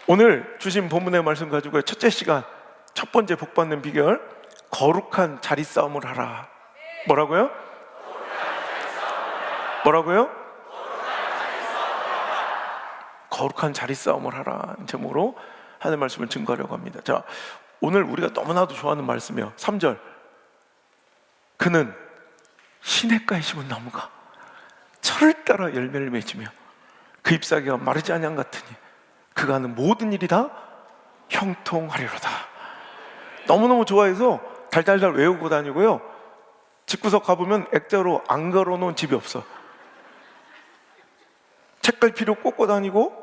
오늘 주신 본문의 말씀 가지고 첫째 시간, 첫 번째 복받는 비결, 거룩한 자리 싸움을 하라. 뭐라고요? 뭐라고요? 거룩한 자리 싸움을 하라 제목으로 하는 말씀을 증거하려고 합니다. 자, 오늘 우리가 너무나도 좋아하는 말씀이요, 3절. 그는 시냇가에 심은 나무가 철을 따라 열매를 맺으며 그 잎사귀가 마르지 아니함 같으니 그가 하는 모든 일이 다 형통하리로다. 너무너무 좋아해서 달달달 외우고 다니고요, 집구석 가보면 액자로 안 걸어놓은 집이 없어. 책갈피로 꽂고 다니고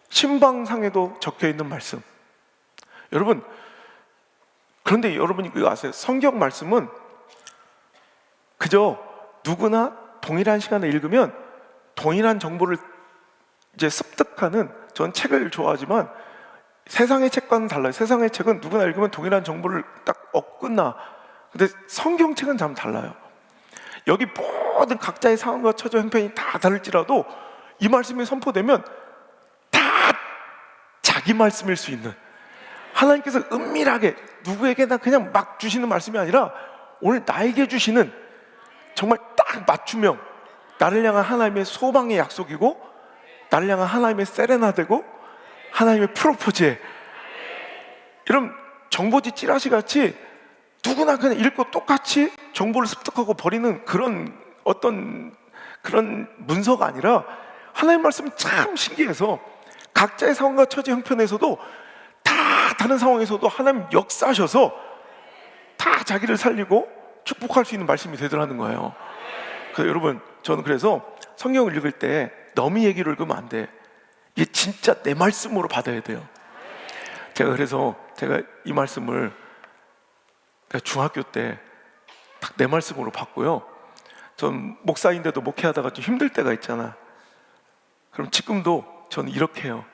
신방상에도 적혀있는 말씀. 여러분, 그런데 여러분이 그거 아세요? 성경 말씀은 그저 누구나 동일한 시간에 읽으면 동일한 정보를 이제 습득하는, 전 책을 좋아하지만 세상의 책과는 달라요. 세상의 책은 누구나 읽으면 동일한 정보를 딱 얻고 끝나. 근데 성경책은 참 달라요. 여기 모든 각자의 상황과 처저 형편이 다 다를지라도 이 말씀이 선포되면 다 자기 말씀일 수 있는, 하나님께서 은밀하게 누구에게나 그냥 막 주시는 말씀이 아니라 오늘 나에게 주시는 정말 딱 맞춤형, 나를 향한 하나님의 소망의 약속이고, 나를 향한 하나님의 세레나데고, 하나님의 프로포즈에, 이런 정보지 찌라시 같이 누구나 그냥 읽고 똑같이 정보를 습득하고 버리는 그런 어떤 그런 문서가 아니라, 하나님 말씀이 참 신기해서 각자의 상황과 처지 형편에서도 다 다른 상황에서도 하나님 역사하셔서 다 자기를 살리고 축복할 수 있는 말씀이 되더라는 거예요. 그래서 여러분, 저는 그래서 성경을 읽을 때 너미 얘기를 읽으면 안 돼. 이게 진짜 내 말씀으로 받아야 돼요. 그래서 제가 이 말씀을 중학교 때 딱 내 말씀으로 받고요, 전 목사인데도 목회하다가 좀 힘들 때가 있잖아. 그럼 지금도 저는 이렇게 해요.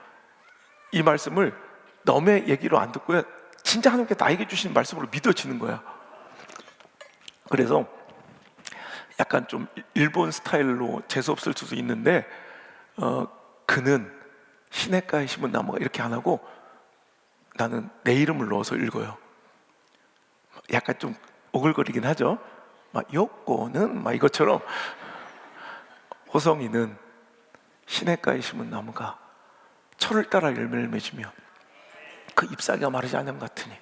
이 말씀을 너의 얘기로 안 듣고요, 진짜 하나님께 나에게 주신 말씀으로 믿어지는 거야. 그래서 약간 좀 일본 스타일로 재수없을 수도 있는데, 그는 시냇가에 심은 나무가, 이렇게 안 하고 나는 내 이름을 넣어서 읽어요. 약간 좀 오글거리긴 하죠. 막 요거는 막 이것처럼, 호성이는 시냇가에 심은 나무가 철을 따라 열매를 맺으며 그 잎사귀가 마르지 않음 같으니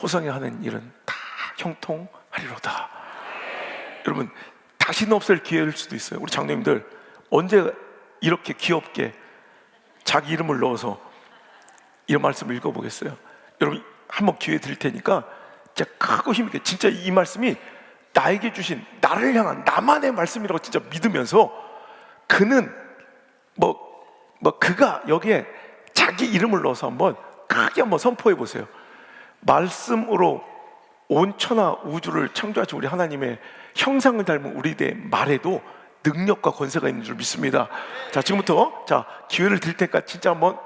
호성이가 하는 일은 다 형통하리로다. 여러분, 다시는 없을 기회일 수도 있어요. 우리 장로님들 언제 이렇게 귀엽게 자기 이름을 넣어서 이런 말씀을 읽어보겠어요? 여러분, 한번 기회 드릴 테니까 진짜 크고 힘있게, 진짜 이 말씀이 나에게 주신, 나를 향한 나만의 말씀이라고 진짜 믿으면서, 그는 그가 여기에 자기 이름을 넣어서 한번 크게 한번 선포해 보세요. 말씀으로 온 천하 우주를 창조하신 우리 하나님의 형상을 닮은 우리의 말에도 능력과 권세가 있는 줄 믿습니다. 자, 지금부터 기회를 드릴 테니까 진짜 한번,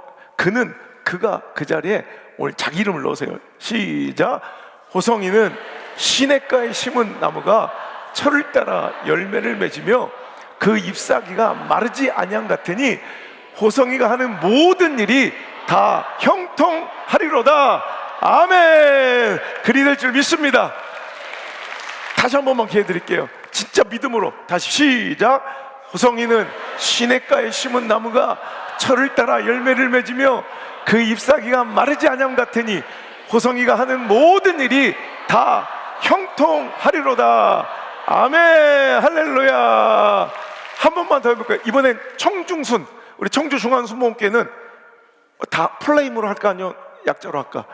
그가 그 자리에 오늘 자기 이름을 넣으세요. 시작. 호성이는 시냇가에 심은 나무가 철을 따라 열매를 맺으며 그 잎사귀가 마르지 아니함 같으니 호성이가 하는 모든 일이 다 형통하리로다. 아멘. 그리 될 줄 믿습니다. 다시 한 번만 기회 드릴게요. 진짜 믿음으로 다시 시작. 호성이는 시냇가에 심은 나무가 철을 따라 열매를 맺으며 그 잎사귀가 마르지 아니함 같으니 호성이가 하는 모든 일이 다 형통하리로다. 아멘. 할렐루야. 한 번만 더 해볼까요? 이번엔 청중순, 우리 청주중앙순복음교회는 다 플레임으로 할까, 아니면 약자로 할까?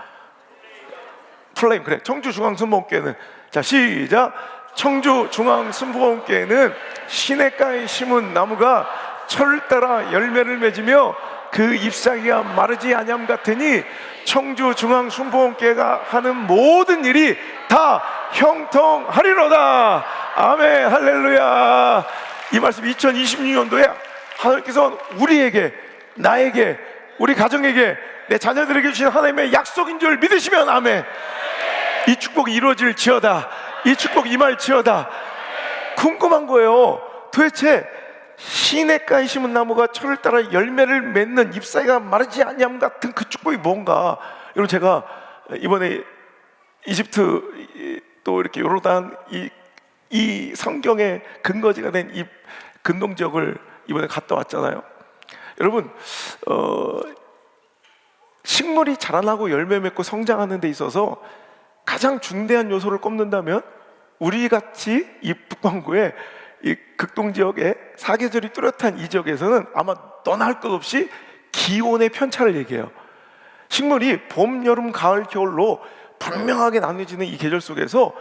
플레임. 그래, 청주중앙순복음교회는, 자 시작. 청주중앙순복음교회는 시냇가에 심은 나무가 철을 따라 열매를 맺으며 그 잎사귀가 마르지 아니함 같으니 청주중앙순복음교회가 하는 모든 일이 다 형통하리로다. 아멘. 할렐루야. 이 말씀 2026년도에 하나님께서 우리에게, 나에게, 우리 가정에게, 내 자녀들에게 주신 하나님의 약속인 줄 믿으시면 아멘. 이 축복이 이루어질지어다. 이 축복 임할지어다. 궁금한 거예요. 도대체 시냇가에 심은 나무가 철을 따라 열매를 맺는 잎사귀가 마르지 아니함 같은 그 축복이 뭔가. 여러분, 제가 이번에 이집트 또 이렇게 요르단 이 성경의 근거지가 된 이 근동 지역을 이번에 갔다 왔잖아요. 여러분, 식물이 자라나고 열매 맺고 성장하는 데 있어서 가장 중대한 요소를 꼽는다면 우리같이 이 북반구의 이 극동 지역의 사계절이 뚜렷한 이 지역에서는 아마 너나 할 것 없이 기온의 편차를 얘기해요. 식물이 봄, 여름, 가을, 겨울로 분명하게 나뉘어지는 이 계절 속에서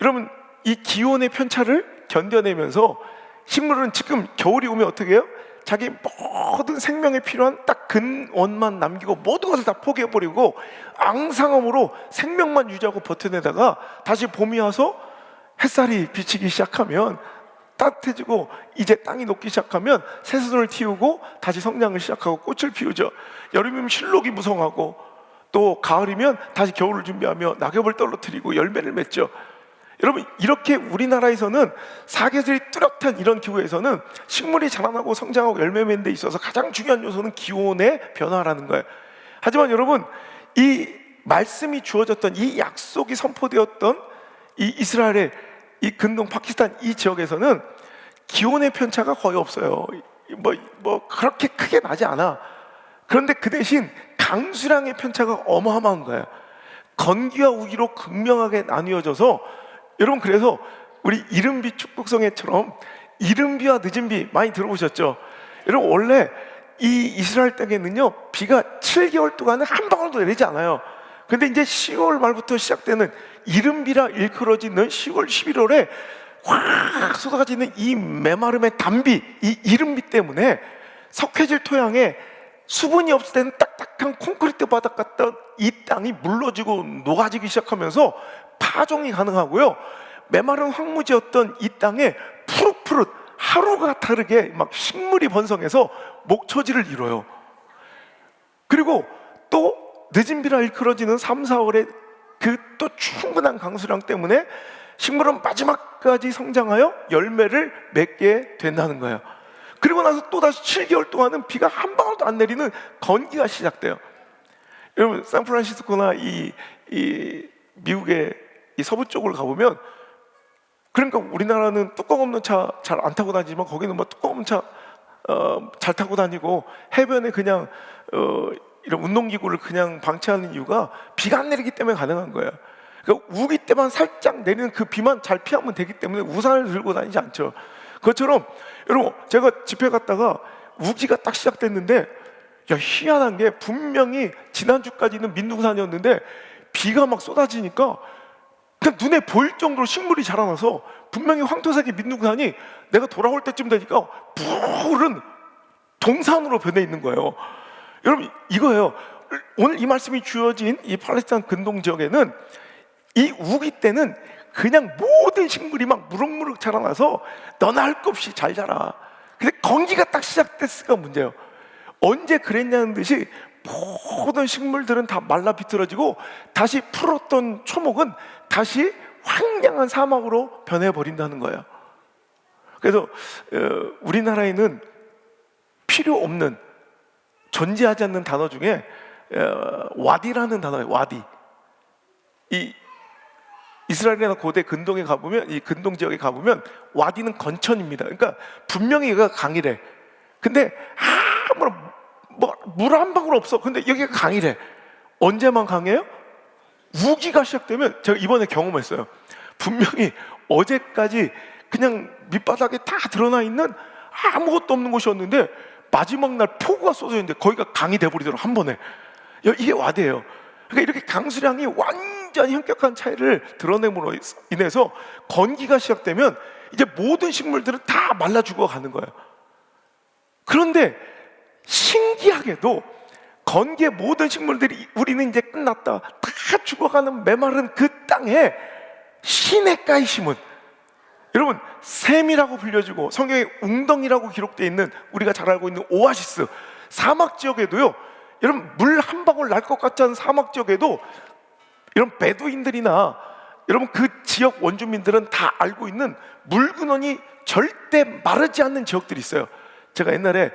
여러분, 이 기온의 편차를 견뎌내면서 식물은 지금 겨울이 오면 어떻게 해요? 자기 모든 생명에 필요한 딱 근원만 남기고 모든 것을 다 포기해버리고 앙상함으로 생명만 유지하고 버텨내다가 다시 봄이 와서 햇살이 비치기 시작하면 따뜻해지고 이제 땅이 녹기 시작하면 새순을 틔우고 다시 성장을 시작하고 꽃을 피우죠. 여름이면 실록이 무성하고 또 가을이면 다시 겨울을 준비하며 낙엽을 떨어뜨리고 열매를 맺죠. 여러분, 이렇게 우리나라에서는 사계절이 뚜렷한 이런 기후에서는 식물이 자라나고 성장하고 열매 맺는 데 있어서 가장 중요한 요소는 기온의 변화라는 거예요. 하지만 여러분, 이 말씀이 주어졌던 이 약속이 선포되었던 이 이스라엘의 이 근동 파키스탄 이 지역에서는 기온의 편차가 거의 없어요. 뭐 그렇게 크게 나지 않아. 그런데 그 대신 강수량의 편차가 어마어마한 거예요. 건기와 우기로 극명하게 나뉘어져서 여러분, 그래서 우리 이른비 축복성회처럼 이른비와 늦은비 많이 들어보셨죠? 여러분, 원래 이 이스라엘 땅에는요 비가 7개월 동안은 한 방울도 내리지 않아요. 근데 이제 10월 말부터 시작되는 이른비라 일컬어지는 10월, 11월에 확 쏟아지는 이 메마름의 단비, 이 이른비 때문에 석회질 토양에 수분이 없을 때는 딱딱한 콘크리트 바닥 같던 이 땅이 물러지고 녹아지기 시작하면서 파종이 가능하고요, 메마른 황무지였던 이 땅에 푸릇푸릇 하루가 다르게 막 식물이 번성해서 목초지를 이뤄요. 그리고 또 늦은 비라 일컬어지는 3, 4월에 그 또 충분한 강수량 때문에 식물은 마지막까지 성장하여 열매를 맺게 된다는 거예요. 그리고 나서 또다시 7개월 동안은 비가 한 방울도 안 내리는 건기가 시작돼요. 여러분, 샌프란시스코나 이 미국의 이 서부 쪽을 가보면, 그러니까 우리나라는 뚜껑 없는 차 잘 안 타고 다니지만 거기는 뭐 뚜껑 없는 차 잘 타고 다니고 해변에 그냥 이런 운동기구를 그냥 방치하는 이유가 비가 안 내리기 때문에 가능한 거예요. 그러니까 우기 때만 살짝 내리는 그 비만 잘 피하면 되기 때문에 우산을 들고 다니지 않죠. 그것처럼 여러분, 제가 집회 갔다가 우기가 딱 시작됐는데, 야, 희한한 게 분명히 지난주까지는 민둥산이었는데 비가 막 쏟아지니까 그냥 눈에 보일 정도로 식물이 자라나서 분명히 황토색의 민둥산이 내가 돌아올 때쯤 되니까 푸른 동산으로 변해 있는 거예요. 여러분, 이거예요. 오늘 이 말씀이 주어진 이 팔레스타인 근동 지역에는 이 우기 때는 그냥 모든 식물이 막 무럭무럭 자라나서 너나 할 것 없이 잘 자라. 근데 건기가 딱 시작됐으니까 문제예요. 언제 그랬냐는 듯이 모든 식물들은 다 말라 비틀어지고 다시 풀었던 초목은 다시 황량한 사막으로 변해버린다는 거예요. 그래서 우리나라에는 필요 없는, 존재하지 않는 단어 중에 와디라는 단어예요. 와디. 이 이스라엘이나 고대 근동에 가보면, 이 근동 지역에 가보면 와디는 건천입니다. 그러니까 분명히 여기가 강이래. 근데 아무런 물 한 방울 없어. 근데 여기가 강이래. 언제만 강해요? 우기가 시작되면, 제가 이번에 경험했어요. 분명히 어제까지 그냥 밑바닥에 다 드러나 있는 아무것도 없는 곳이었는데 마지막 날 폭우가 쏟아졌는데 거기가 강이 돼버리더라고, 한 번에. 이게 와디예요. 그러니까 이렇게 강수량이 완전히 현격한 차이를 드러냄으로 인해서 건기가 시작되면 이제 모든 식물들은 다 말라 죽어가는 거예요. 그런데 신기하게도 건기의 모든 식물들이 우리는 이제 끝났다, 다 죽어가는 메마른 그 땅에 시냇가에 심은, 여러분, 샘이라고 불려지고 성경에 웅덩이라고 기록되어 있는, 우리가 잘 알고 있는 오아시스 사막 지역에도요, 여러분, 물 한 방울 날 것 같지 않은 사막 지역에도 이런 베두인들이나 여러분 그 지역 원주민들은 다 알고 있는 물근원이 절대 마르지 않는 지역들이 있어요. 제가 옛날에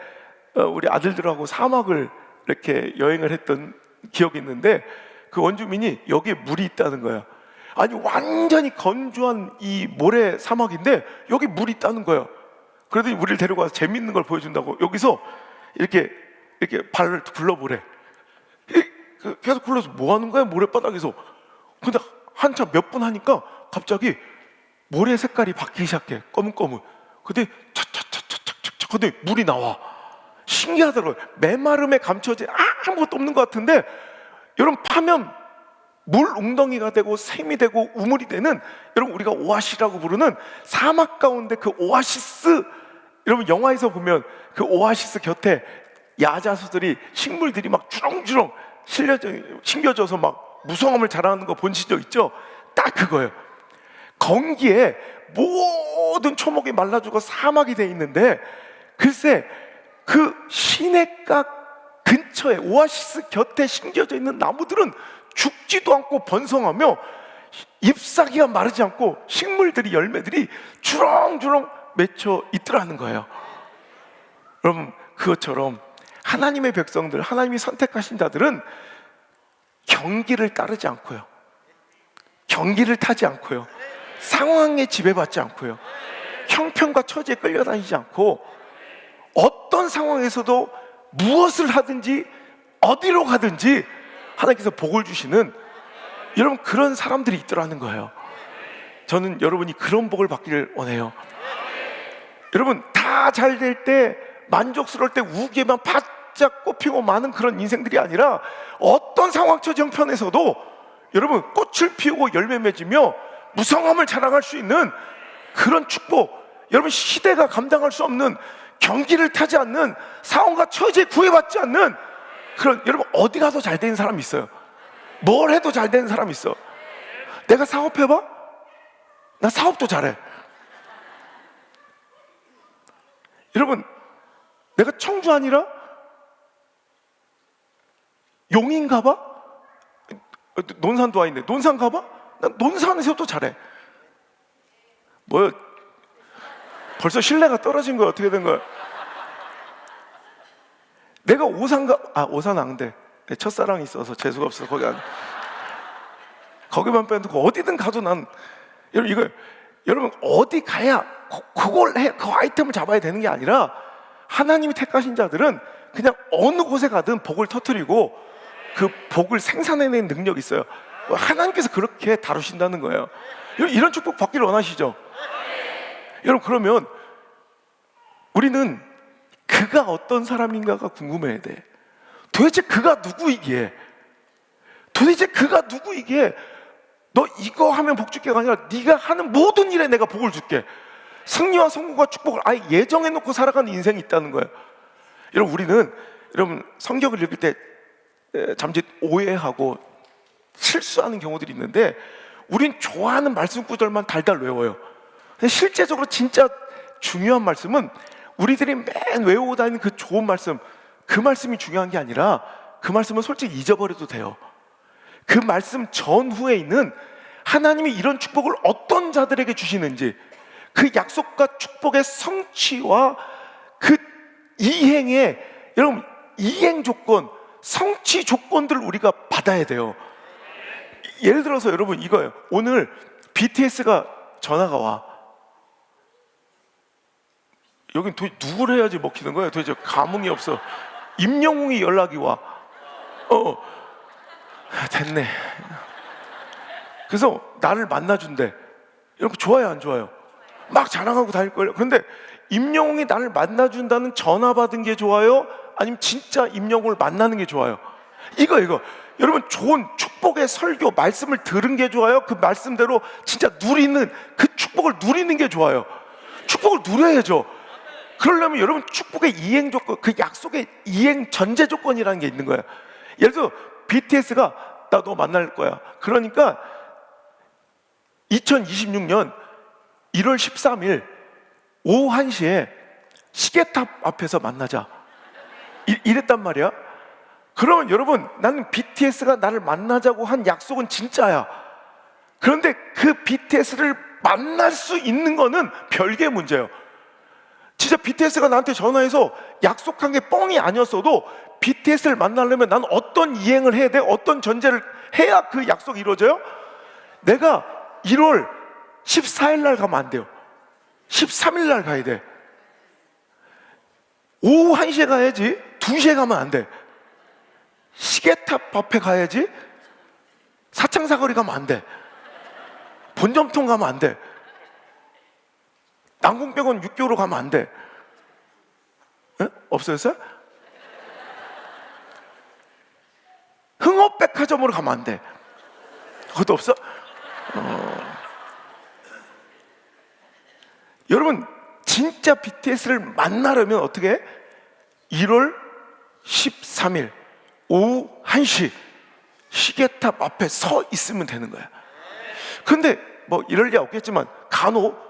우리 아들들하고 사막을 이렇게 여행을 했던 기억이 있는데 그 원주민이 여기에 물이 있다는 거야. 아니 완전히 건조한 이 모래 사막인데 여기 물이 있다는 거예요. 그러더니 우리를 데려가서 재밌는 걸 보여준다고 여기서 이렇게 발을 굴러보래. 계속 굴러서 뭐 하는 거야 모래바닥에서. 근데 한참 몇 분 하니까 갑자기 모래 색깔이 바뀌기 시작해. 검은. 근데 차차차차차차 근데 물이 나와. 신기하더라고요. 메마름에 감춰진 아무것도 없는 것 같은데 여러분 파면 물 웅덩이가 되고 샘이 되고 우물이 되는, 여러분 우리가 오아시라고 부르는 사막 가운데 그 오아시스, 여러분 영화에서 보면 그 오아시스 곁에 야자수들이 식물들이 막 주렁주렁 심겨져서 막 무성함을 자라는 거 본 적 있죠? 딱 그거예요. 건기에 모든 초목이 말라 죽어 사막이 돼 있는데 글쎄 그 시냇가 근처에 오아시스 곁에 심겨져 있는 나무들은 죽지도 않고 번성하며 잎사귀가 마르지 않고 식물들이 열매들이 주렁주렁 맺혀 있더라는 거예요. 여러분 그것처럼 하나님의 백성들, 하나님이 선택하신 자들은 경기를 따르지 않고요, 경기를 타지 않고요, 상황에 지배받지 않고요, 형편과 처지에 끌려다니지 않고 어떤 상황에서도 무엇을 하든지 어디로 가든지 하나님께서 복을 주시는, 여러분 그런 사람들이 있더라는 거예요. 저는 여러분이 그런 복을 받기를 원해요. 여러분 다 잘 될 때, 만족스러울 때 우기에만 바짝 꽃피고 마는 그런 인생들이 아니라 어떤 상황 처지 형편에서도 여러분 꽃을 피우고 열매 맺으며 무성함을 자랑할 수 있는 그런 축복, 여러분 시대가 감당할 수 없는, 경기를 타지 않는, 상황과 처지에 구애받지 않는 그런, 여러분 어디 가도 잘 되는 사람이 있어요. 뭘 해도 잘 되는 사람이 있어. 내가 사업해봐? 나 사업도 잘해. 여러분 내가 청주 아니라 용인 가봐? 논산도 와 있네. 논산 가봐? 나 논산에서도 잘해. 뭐야? 벌써 신뢰가 떨어진 거야? 어떻게 된 거야? 내가 오산 오산 안 돼. 내 첫사랑이 있어서 재수가 없어서 거기 안. 거기만 빼놓고 어디든 가도 난, 여러분 이거, 여러분 어디 가야 그걸 해, 그 아이템을 잡아야 되는 게 아니라 하나님이 택하신 자들은 그냥 어느 곳에 가든 복을 터뜨리고 그 복을 생산해내는 능력이 있어요. 하나님께서 그렇게 다루신다는 거예요. 이런 축복 받기를 원하시죠? 여러분 그러면 우리는 그가 어떤 사람인가가 궁금해야 돼. 도대체 그가 누구이기에, 도대체 그가 누구이기에 너 이거 하면 복 줄게가 아니라 네가 하는 모든 일에 내가 복을 줄게, 승리와 성공과 축복을 아예 예정해놓고 살아가는 인생이 있다는 거예요. 여러분 우리는, 여러분 성경을 읽을 때 잠시 오해하고 실수하는 경우들이 있는데, 우린 좋아하는 말씀 구절만 달달 외워요. 근데 실제적으로 진짜 중요한 말씀은 우리들이 맨 외우고 다니는 그 좋은 말씀, 그 말씀이 중요한 게 아니라 그 말씀은 솔직히 잊어버려도 돼요. 그 말씀 전후에 있는 하나님이 이런 축복을 어떤 자들에게 주시는지, 그 약속과 축복의 성취와 그 이행의, 여러분 이행 조건, 성취 조건들을 우리가 받아야 돼요. 예를 들어서 여러분 이거예요. 오늘 BTS가 전화가 와. 여긴 도대체 누구를 해야지 먹히는 거야? 도대체 감흥이 없어. 임영웅이 연락이 와. 됐네. 그래서 나를 만나준대. 여러분 좋아요 안 좋아요? 막 자랑하고 다닐걸요. 그런데 임영웅이 나를 만나준다는 전화 받은 게 좋아요? 아니면 진짜 임영웅을 만나는 게 좋아요? 이거 여러분 좋은 축복의 설교 말씀을 들은 게 좋아요? 그 말씀대로 진짜 누리는, 그 축복을 누리는 게 좋아요? 축복을 누려야죠. 그러려면 여러분 축복의 이행 조건, 그 약속의 이행 전제 조건이라는 게 있는 거예요. 예를 들어 BTS가 나 너 만날 거야. 그러니까 2026년 1월 13일 오후 1시에 시계탑 앞에서 만나자, 이랬단 말이야. 그러면 여러분 나는 BTS가 나를 만나자고 한 약속은 진짜야. 그런데 그 BTS를 만날 수 있는 거는 별개의 문제예요. 진짜 BTS가 나한테 전화해서 약속한 게 뻥이 아니었어도 BTS를 만나려면 난 어떤 이행을 해야 돼? 어떤 전제를 해야 그 약속이 이루어져요? 내가 1월 14일 날 가면 안 돼요. 13일 날 가야 돼. 오후 1시에 가야지 2시에 가면 안 돼. 시계탑 앞에 가야지 사창사거리 가면 안 돼. 본점통 가면 안 돼. 남궁병원 6개월로 가면 안 돼. 에? 없어졌어요? 흥업백화점으로 가면 안 돼. 그것도 없어? 여러분 진짜 BTS를 만나려면 어떻게 해? 1월 13일 오후 1시 시계탑 앞에 서 있으면 되는 거야. 근데 뭐 이럴 리 없겠지만 간혹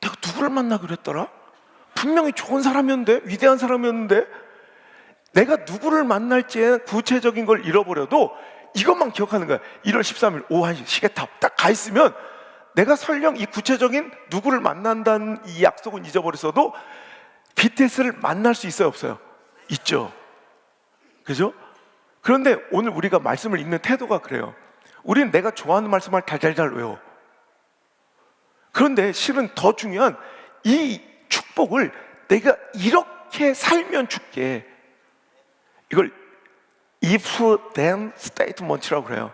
내가 누구를 만나기로 했더라? 분명히 좋은 사람이었는데, 위대한 사람이었는데 내가 누구를 만날지에 구체적인 걸 잃어버려도 이것만 기억하는 거야. 1월 13일 오후 1시 시계탑 딱 가 있으면 내가 설령 이 구체적인 누구를 만난다는 이 약속은 잊어버렸어도 BTS를 만날 수 있어요, 없어요? 있죠. 그죠? 그런데 오늘 우리가 말씀을 읽는 태도가 그래요. 우리는 내가 좋아하는 말씀을 달달달 외워. 그런데 실은 더 중요한 이 축복을 내가 이렇게 살면 줄게. 이걸 if then statement이라고 그래요.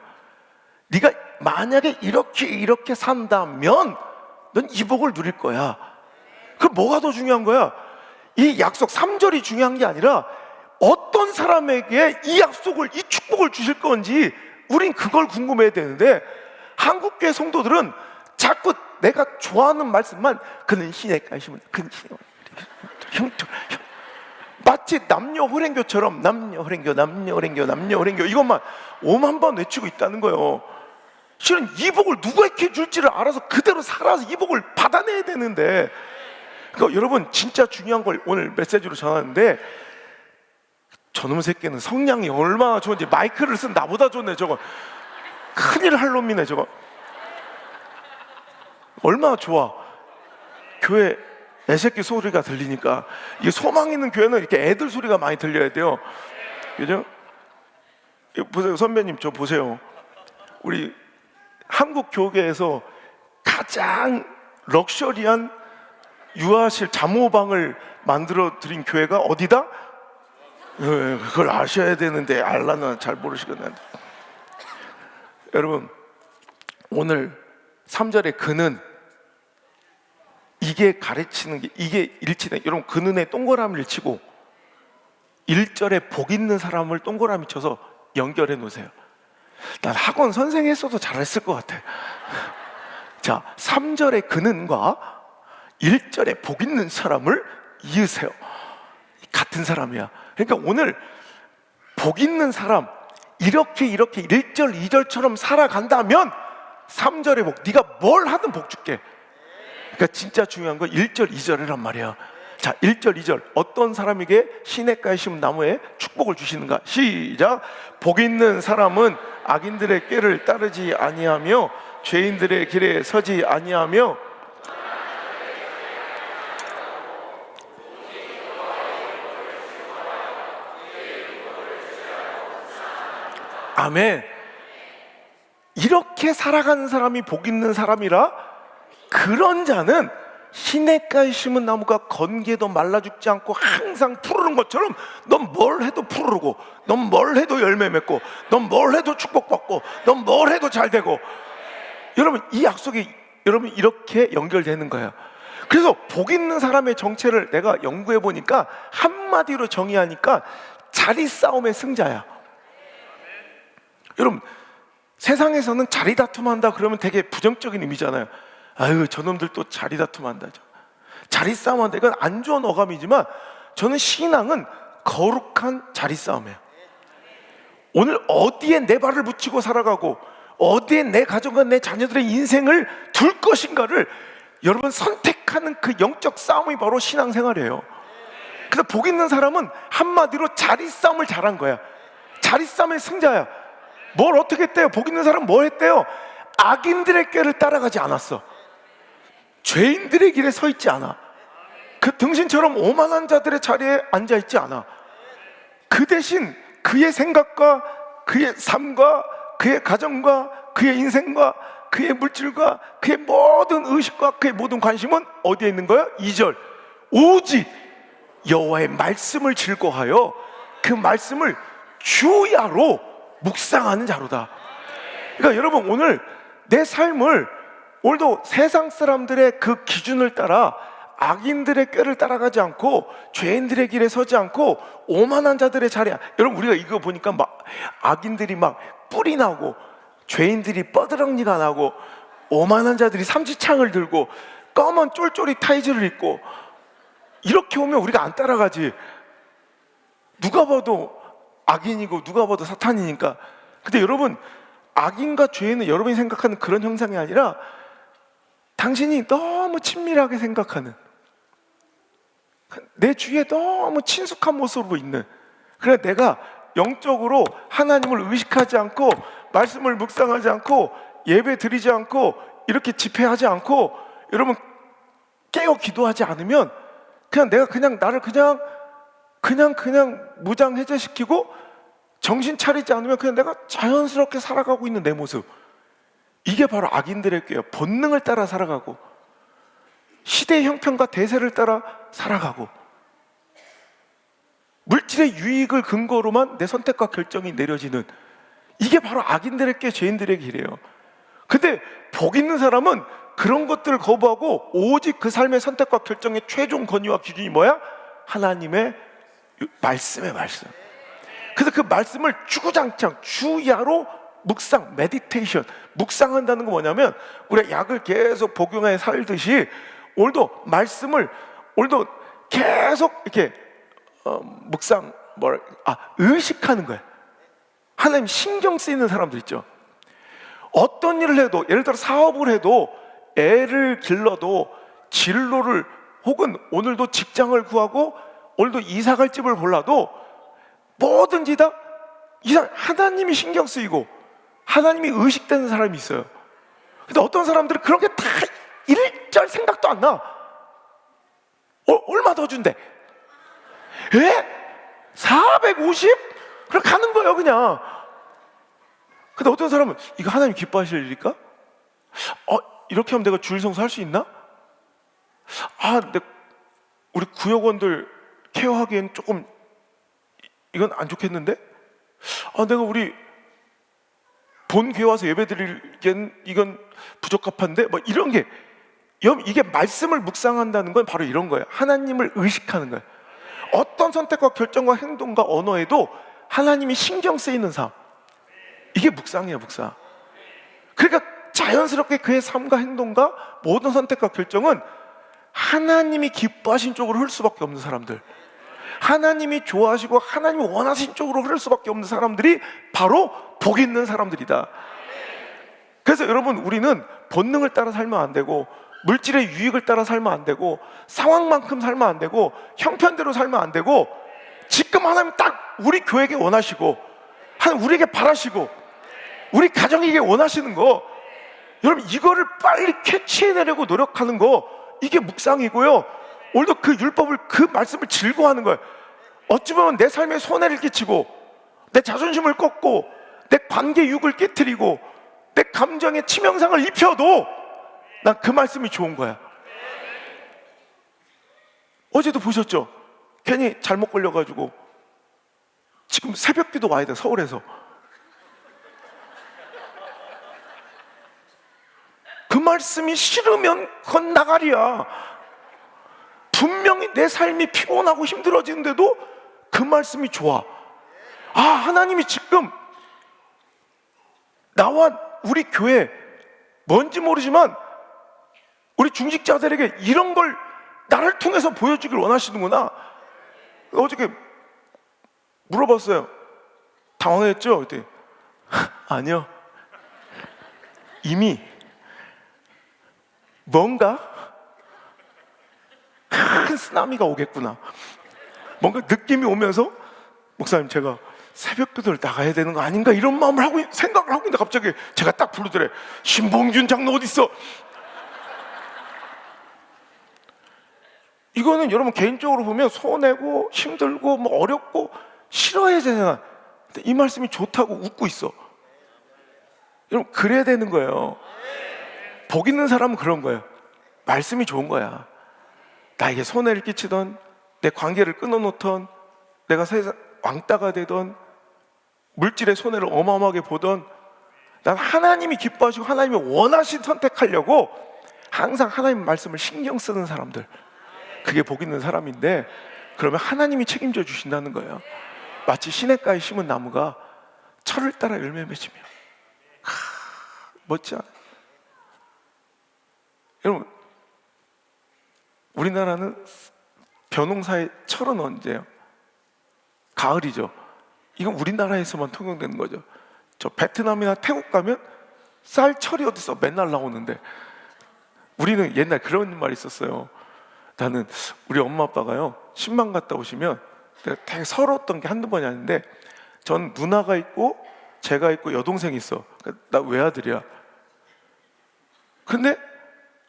네가 만약에 이렇게 산다면 넌 이 복을 누릴 거야. 그럼 뭐가 더 중요한 거야? 이 약속 3절이 중요한 게 아니라 어떤 사람에게 이 약속을, 이 축복을 주실 건지 우린 그걸 궁금해야 되는데 한국교회 성도들은 자꾸 내가 좋아하는 말씀만 그는 시내가시면 그는 시내 마치 남녀호랭교처럼 남녀호랭교 이것만 5만 번 외치고 있다는 거예요. 실은 이 복을 누구에게 줄지를 알아서 그대로 살아서 이 복을 받아내야 되는데, 그러니까 여러분 진짜 중요한 걸 오늘 메시지로 전하는데, 저놈 새끼는 성량이 얼마나 좋은지 마이크를 쓴 나보다 좋네. 저거 큰일 할 놈이네. 저거 얼마나 좋아. 교회 애새끼 소리가 들리니까, 이게 소망 있는 교회는 이렇게 애들 소리가 많이 들려야 돼요. 그죠? 보세요, 선배님 저 보세요. 우리 한국 교계에서 가장 럭셔리한 유아실 잠호방을 만들어 드린 교회가 어디다? 그걸 아셔야 되는데 알라나 잘 모르시겠네. 여러분 오늘 3절의 그는, 이게 가르치는 게, 이게 일치네. 여러분 그는에 동그라미를 치고 1절에 복 있는 사람을 동그라미 쳐서 연결해 놓으세요. 난 학원 선생 했어도 잘했을 것 같아. 자, 3절의 그는과 1절에 복 있는 사람을 이으세요. 같은 사람이야. 그러니까 오늘 복 있는 사람, 이렇게 1절 2절처럼 살아간다면 3절의 복, 네가 뭘 하든 복 줄게. 그러니까 진짜 중요한 건 1절 2절이란 말이야. 자, 1절 2절 어떤 사람에게 시냇가에 심은 나무에 축복을 주시는가? 시작. 복 있는 사람은 악인들의 꾀를 따르지 아니하며 죄인들의 길에 서지 아니하며 아멘. 이렇게 살아가는 사람이 복 있는 사람이라, 그런 자는 시냇가에 심은 나무가 건기에도 말라 죽지 않고 항상 푸르는 것처럼 넌 뭘 해도 푸르고, 넌 뭘 해도 열매 맺고, 넌 뭘 해도 축복받고, 넌 뭘 해도 잘 되고. 여러분 이 약속이 여러분 이렇게 연결되는 거예요. 그래서 복 있는 사람의 정체를 내가 연구해 보니까 한마디로 정의하니까 자리 싸움의 승자야. 여러분 세상에서는 자리 다툼한다 그러면 되게 부정적인 의미잖아요. 아유 저놈들 또 자리 다툼한다, 자리 싸움한다. 이건 안 좋은 어감이지만 저는 신앙은 거룩한 자리 싸움이에요. 오늘 어디에 내 발을 붙이고 살아가고 어디에 내 가정과 내 자녀들의 인생을 둘 것인가를 여러분 선택하는 그 영적 싸움이 바로 신앙생활이에요. 그래서 복 있는 사람은 한마디로 자리 싸움을 잘한 거야. 자리 싸움의 승자야. 뭘 어떻게 했대요? 복 있는 사람은 뭘 했대요? 악인들의 꾀를 따라가지 않았어. 죄인들의 길에 서 있지 않아. 그 등신처럼 오만한 자들의 자리에 앉아 있지 않아. 그 대신 그의 생각과 그의 삶과 그의 가정과 그의 인생과 그의 물질과 그의 모든 의식과 그의 모든 관심은 어디에 있는 거야? 2절, 오직 여호와의 말씀을 즐거워하여 그 말씀을 주야로 묵상하는 자로다. 그러니까 여러분, 오늘 내 삶을 오늘도 세상 사람들의 그 기준을 따라 악인들의 꾀를 따라가지 않고 죄인들의 길에 서지 않고 오만한 자들의 자리야. 여러분, 우리가 이거 보니까 막 악인들이 막 뿔이 나고 죄인들이 뻐드렁니가 나고 오만한 자들이 삼지창을 들고 검은 쫄쫄이 타이즈를 입고 이렇게 오면 우리가 안 따라가지. 누가 봐도 악인이고 누가 봐도 사탄이니까. 근데 여러분, 악인과 죄인은 여러분이 생각하는 그런 형상이 아니라 당신이 너무 친밀하게 생각하는, 내 주위에 너무 친숙한 모습으로 있는, 그래 내가 영적으로 하나님을 의식하지 않고 말씀을 묵상하지 않고 예배 드리지 않고 이렇게 집회하지 않고 여러분 깨어 기도하지 않으면 그냥 내가 그냥 나를 그냥 무장 해제시키고 정신 차리지 않으면 그냥 내가 자연스럽게 살아가고 있는 내 모습, 이게 바로 악인들의 꾀예요. 본능을 따라 살아가고 시대의 형편과 대세를 따라 살아가고 물질의 유익을 근거로만 내 선택과 결정이 내려지는, 이게 바로 악인들의 꾀, 죄인들의 길이에요. 근데 복 있는 사람은 그런 것들을 거부하고 오직 그 삶의 선택과 결정의 최종 권위와 기준이 뭐야? 하나님의 말씀의 말씀. 그래서 그 말씀을 주구장창 주야로 묵상, 메디테이션, 묵상한다는 건 뭐냐면 우리가 약을 계속 복용해 살듯이 오늘도 말씀을 오늘도 계속 이렇게 묵상, 의식하는 거예요. 하나님 신경 쓰이는 사람들 있죠. 어떤 일을 해도, 예를 들어 사업을 해도, 애를 길러도, 진로를 혹은 오늘도 직장을 구하고 오늘도 이사갈 집을 골라도 뭐든지 다 하나님이 신경 쓰이고 하나님이 의식되는 사람이 있어요. 근데 어떤 사람들은 그런 게 다 일절 생각도 안 나. 얼마 더 준대? 450? 그럼 가는 거예요 그냥. 근데 어떤 사람은 이거 하나님 기뻐하실 일일까? 이렇게 하면 내가 주일성수 할 수 있나? 우리 구역원들 케어하기엔 조금 이건 안 좋겠는데? 내가 우리 본교회 와서 예배 드리기엔 이건 부적합한데? 뭐 이런 게, 이게 말씀을 묵상한다는 건 바로 이런 거예요. 하나님을 의식하는 거예요. 어떤 선택과 결정과 행동과 언어에도 하나님이 신경 쓰이는 삶, 이게 묵상이에요, 묵상. 그러니까 자연스럽게 그의 삶과 행동과 모든 선택과 결정은 하나님이 기뻐하신 쪽으로 흐를 수밖에 없는 사람들, 하나님이 좋아하시고 하나님이 원하신 쪽으로 흐를 수밖에 없는 사람들이 바로 복 있는 사람들이다. 그래서 여러분, 우리는 본능을 따라 살면 안 되고 물질의 유익을 따라 살면 안 되고 상황만큼 살면 안 되고 형편대로 살면 안 되고, 지금 하나님 딱 우리 교회에게 원하시고 하나님 우리에게 바라시고 우리 가정에게 원하시는 거, 여러분 이거를 빨리 캐치해내려고 노력하는 거, 이게 묵상이고요. 오늘도 그 율법을, 그 말씀을 즐거워하는 거예요. 어찌 보면 내 삶에 손해를 끼치고 내 자존심을 꺾고 내 관계 유익을 깨트리고 내 감정에 치명상을 입혀도 난 그 말씀이 좋은 거야. 어제도 보셨죠? 괜히 잘못 걸려가지고 지금 새벽기도 와야 돼, 서울에서. 그 말씀이 싫으면 그건 나가리야. 분명히 내 삶이 피곤하고 힘들어지는데도 그 말씀이 좋아. 하나님이 지금 나와 우리 교회, 뭔지 모르지만 우리 중직자들에게 이런 걸 나를 통해서 보여주길 원하시는구나. 어저께 물어봤어요. 당황했죠? 그때 아니요, 이미 뭔가 큰 쓰나미가 오겠구나, 뭔가 느낌이 오면서, 목사님 제가 새벽기도를 나가야 되는 거 아닌가 이런 마음을 하고 생각을 하고 있는데 갑자기 제가 딱 부르더래. 신봉준 장로 어디 있어? 이거는 여러분 개인적으로 보면 손해고 힘들고 뭐 어렵고 싫어해야 되잖아. 근데 이 말씀이 좋다고 웃고 있어. 여러분 그래야 되는 거예요. 복 있는 사람은 그런 거예요. 말씀이 좋은 거야. 나에게 손해를 끼치던, 내 관계를 끊어놓던, 내가 세상 왕따가 되던, 물질의 손해를 어마어마하게 보던, 난 하나님이 기뻐하시고 하나님이 원하신 선택하려고 항상 하나님 말씀을 신경 쓰는 사람들, 그게 복 있는 사람인데, 그러면 하나님이 책임져 주신다는 거예요. 마치 시냇가에 심은 나무가 철을 따라 열매 맺으며. 멋지 않아요? 여러분, 우리나라는 벼농사의 철은 언제예요? 가을이죠. 이건 우리나라에서만 통용되는 거죠. 저 베트남이나 태국 가면 쌀철이 어디서 맨날 나오는데, 우리는 옛날 그런 말이 있었어요. 나는 우리 엄마 아빠가요 신방 갔다 오시면 내가 되게 서러웠던 게 한두 번이 아닌데, 전 누나가 있고 제가 있고 여동생이 있어. 나 외아들이야. 근데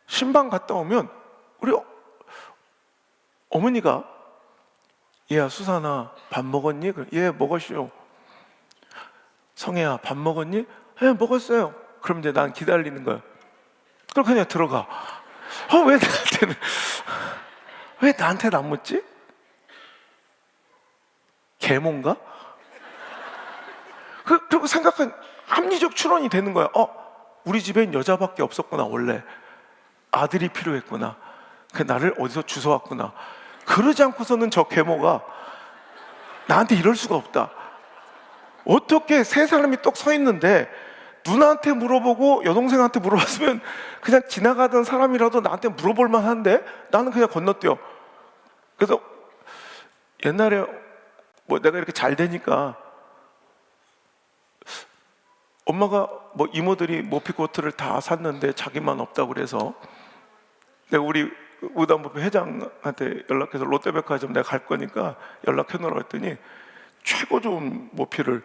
신방 갔다 오면 우리 어머니가 얘야 수산아 밥 먹었니? 예 먹었슈. 성혜야 밥 먹었니? 예 먹었어요. 그럼 이제 난 기다리는 거야. 그럼 그냥 들어가. 왜 나한테는 안 묻지? 계몽가? 그리고 생각한 합리적 추론이 되는 거야. 우리 집엔 여자밖에 없었구나. 원래 아들이 필요했구나. 그 나를 어디서 주워왔구나. 그러지 않고서는 저 계모가 나한테 이럴 수가 없다. 어떻게 세 사람이 똑 서 있는데 누나한테 물어보고 여동생한테 물어봤으면 그냥 지나가던 사람이라도 나한테 물어볼 만한데 나는 그냥 건너뛰어. 그래서 옛날에 뭐 내가 이렇게 잘 되니까 엄마가 뭐 이모들이 모피코트를 다 샀는데 자기만 없다고 그래서 내가 우리 우단부회 회장한테 연락해서 롯데백화점 내가 갈 거니까 연락해 놓으라고 했더니 최고 좋은 모피를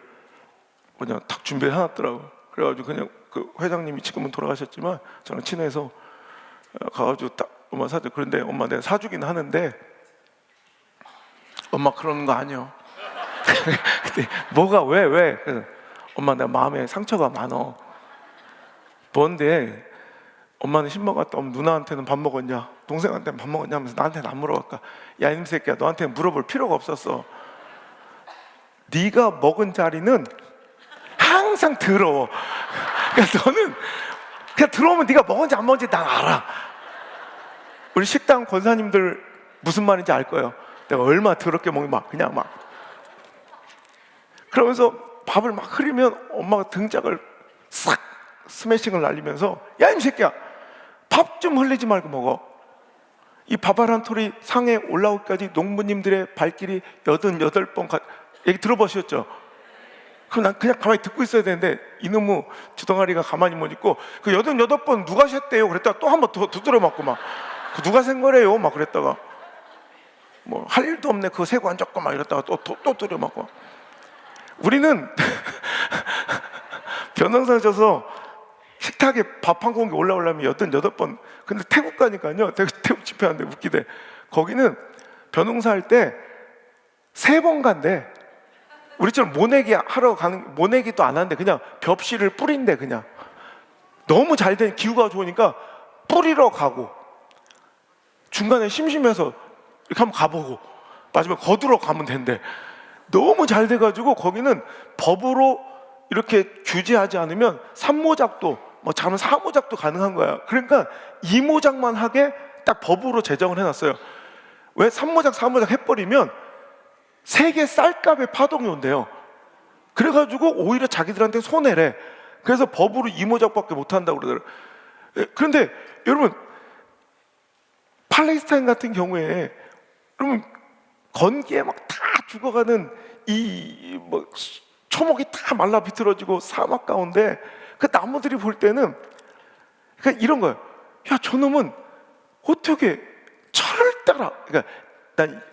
그냥 딱 준비해 놨더라고. 그래가지고 그냥 그 회장님이 지금은 돌아가셨지만 저랑 친해서 가가지고 딱 엄마 사줘. 그런데 엄마 내가 사주긴 하는데 엄마 그러는 거 아니요. 근데 뭐가 왜? 그래서 엄마 내가 마음에 상처가 많어. 뭔데 엄마는 신방 갔다 오면 누나한테는 밥 먹었냐, 동생한테는 밥 먹었냐 하면서 나한테는 안 물어볼까? 야 이놈 새끼야 너한테는 물어볼 필요가 없었어. 네가 먹은 자리는 항상 더러워. 그러니까 너는 그냥 들어오면 네가 먹은지 안 먹은지 난 알아. 우리 식당 권사님들 무슨 말인지 알 거예요. 내가 얼마나 더럽게 먹는 그냥 그러면서 밥을 막 흐리면 엄마가 등짝을 싹 스매싱을 날리면서 야 이 새끼야 밥 좀 흘리지 말고 먹어. 이 밥알 한 톨이 상에 올라오기까지 농부님들의 발길이 88번 얘기 들어보셨죠? 그럼 난 그냥 가만히 듣고 있어야 되는데 이놈의 주둥아리가 가만히 못 있고 그 88번 누가 셌대요? 그랬다가 또 한 번 더 두드려 맞고 막 누가 센 거래요? 막 그랬다가 뭐 할 일도 없네 그거 세고 앉았고 막 이랬다가 또 두드려 맞고. 우리는 변호사 져서 식탁에 밥 한 공기 올라오려면 88번. 근데 태국 가니까요, 태국 집회하는데 웃기대. 거기는 변호사 할 때 3번 간대. 우리처럼 모내기 하러 가는, 모내기도 안 하는데 그냥 벽실을 뿌린대. 그냥 너무 잘 된 기후가 좋으니까 뿌리러 가고 중간에 심심해서 이렇게 한번 가보고 마지막에 거두러 가면 된대. 너무 잘 돼가지고 거기는 법으로 이렇게 규제하지 않으면 산모작도 뭐 잘하면 사모작도 가능한 거야. 그러니까 이모작만 하게 딱 법으로 제정을 해놨어요. 왜 산모작 사모작 해버리면 세계 쌀값에 파동이 온대요. 그래가지고 오히려 자기들한테 손해래. 그래서 법으로 이모작밖에 못한다고 그러더라고요. 그런데 여러분 팔레스타인 같은 경우에 여러분 건기에 막 다 죽어가는 이 뭐 초목이 다 말라 비틀어지고 사막 가운데 그 나무들이 볼 때는 그러니까 이런 거예요. 야 저놈은 어떻게 철을 따라. 그러니까 난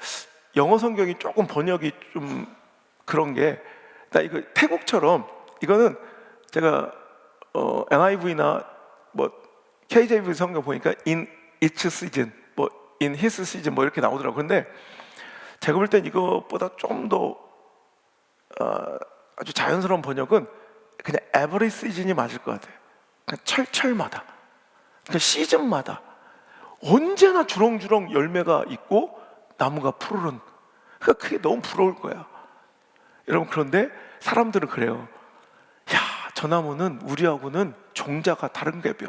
영어 성경이 조금 번역이 좀 그런 게 나 이거 태국처럼 이거는 제가 NIV나 뭐 KJV 성경 보니까 in its season, 뭐 in his season 뭐 이렇게 나오더라고. 근데 제가 볼 땐 이것보다 좀 더 아주 자연스러운 번역은 그냥 every season이 맞을 것 같아요. 그냥 철철마다, 그러니까 시즌마다 언제나 주렁주렁 열매가 있고 나무가 푸르른. 그러니까 그게 너무 부러울 거야. 여러분, 그런데 사람들은 그래요. 야, 저 나무는 우리하고는 종자가 다른가벼.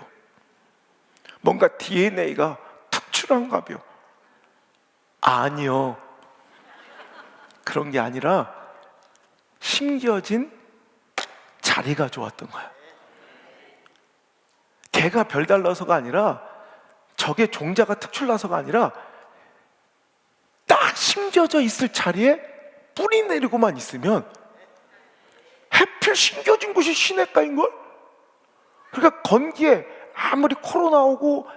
뭔가 DNA가 특출한가벼. 아니요. 그런 게 아니라 심겨진 자리가 좋았던 거야. 걔가 별달라서가 아니라, 저게 종자가 특출나서가 아니라 딱 심겨져 있을 자리에 뿌리 내리고만 있으면 하필 심겨진 곳이 시냇가인걸? 그러니까 건기에 아무리 코로나 오고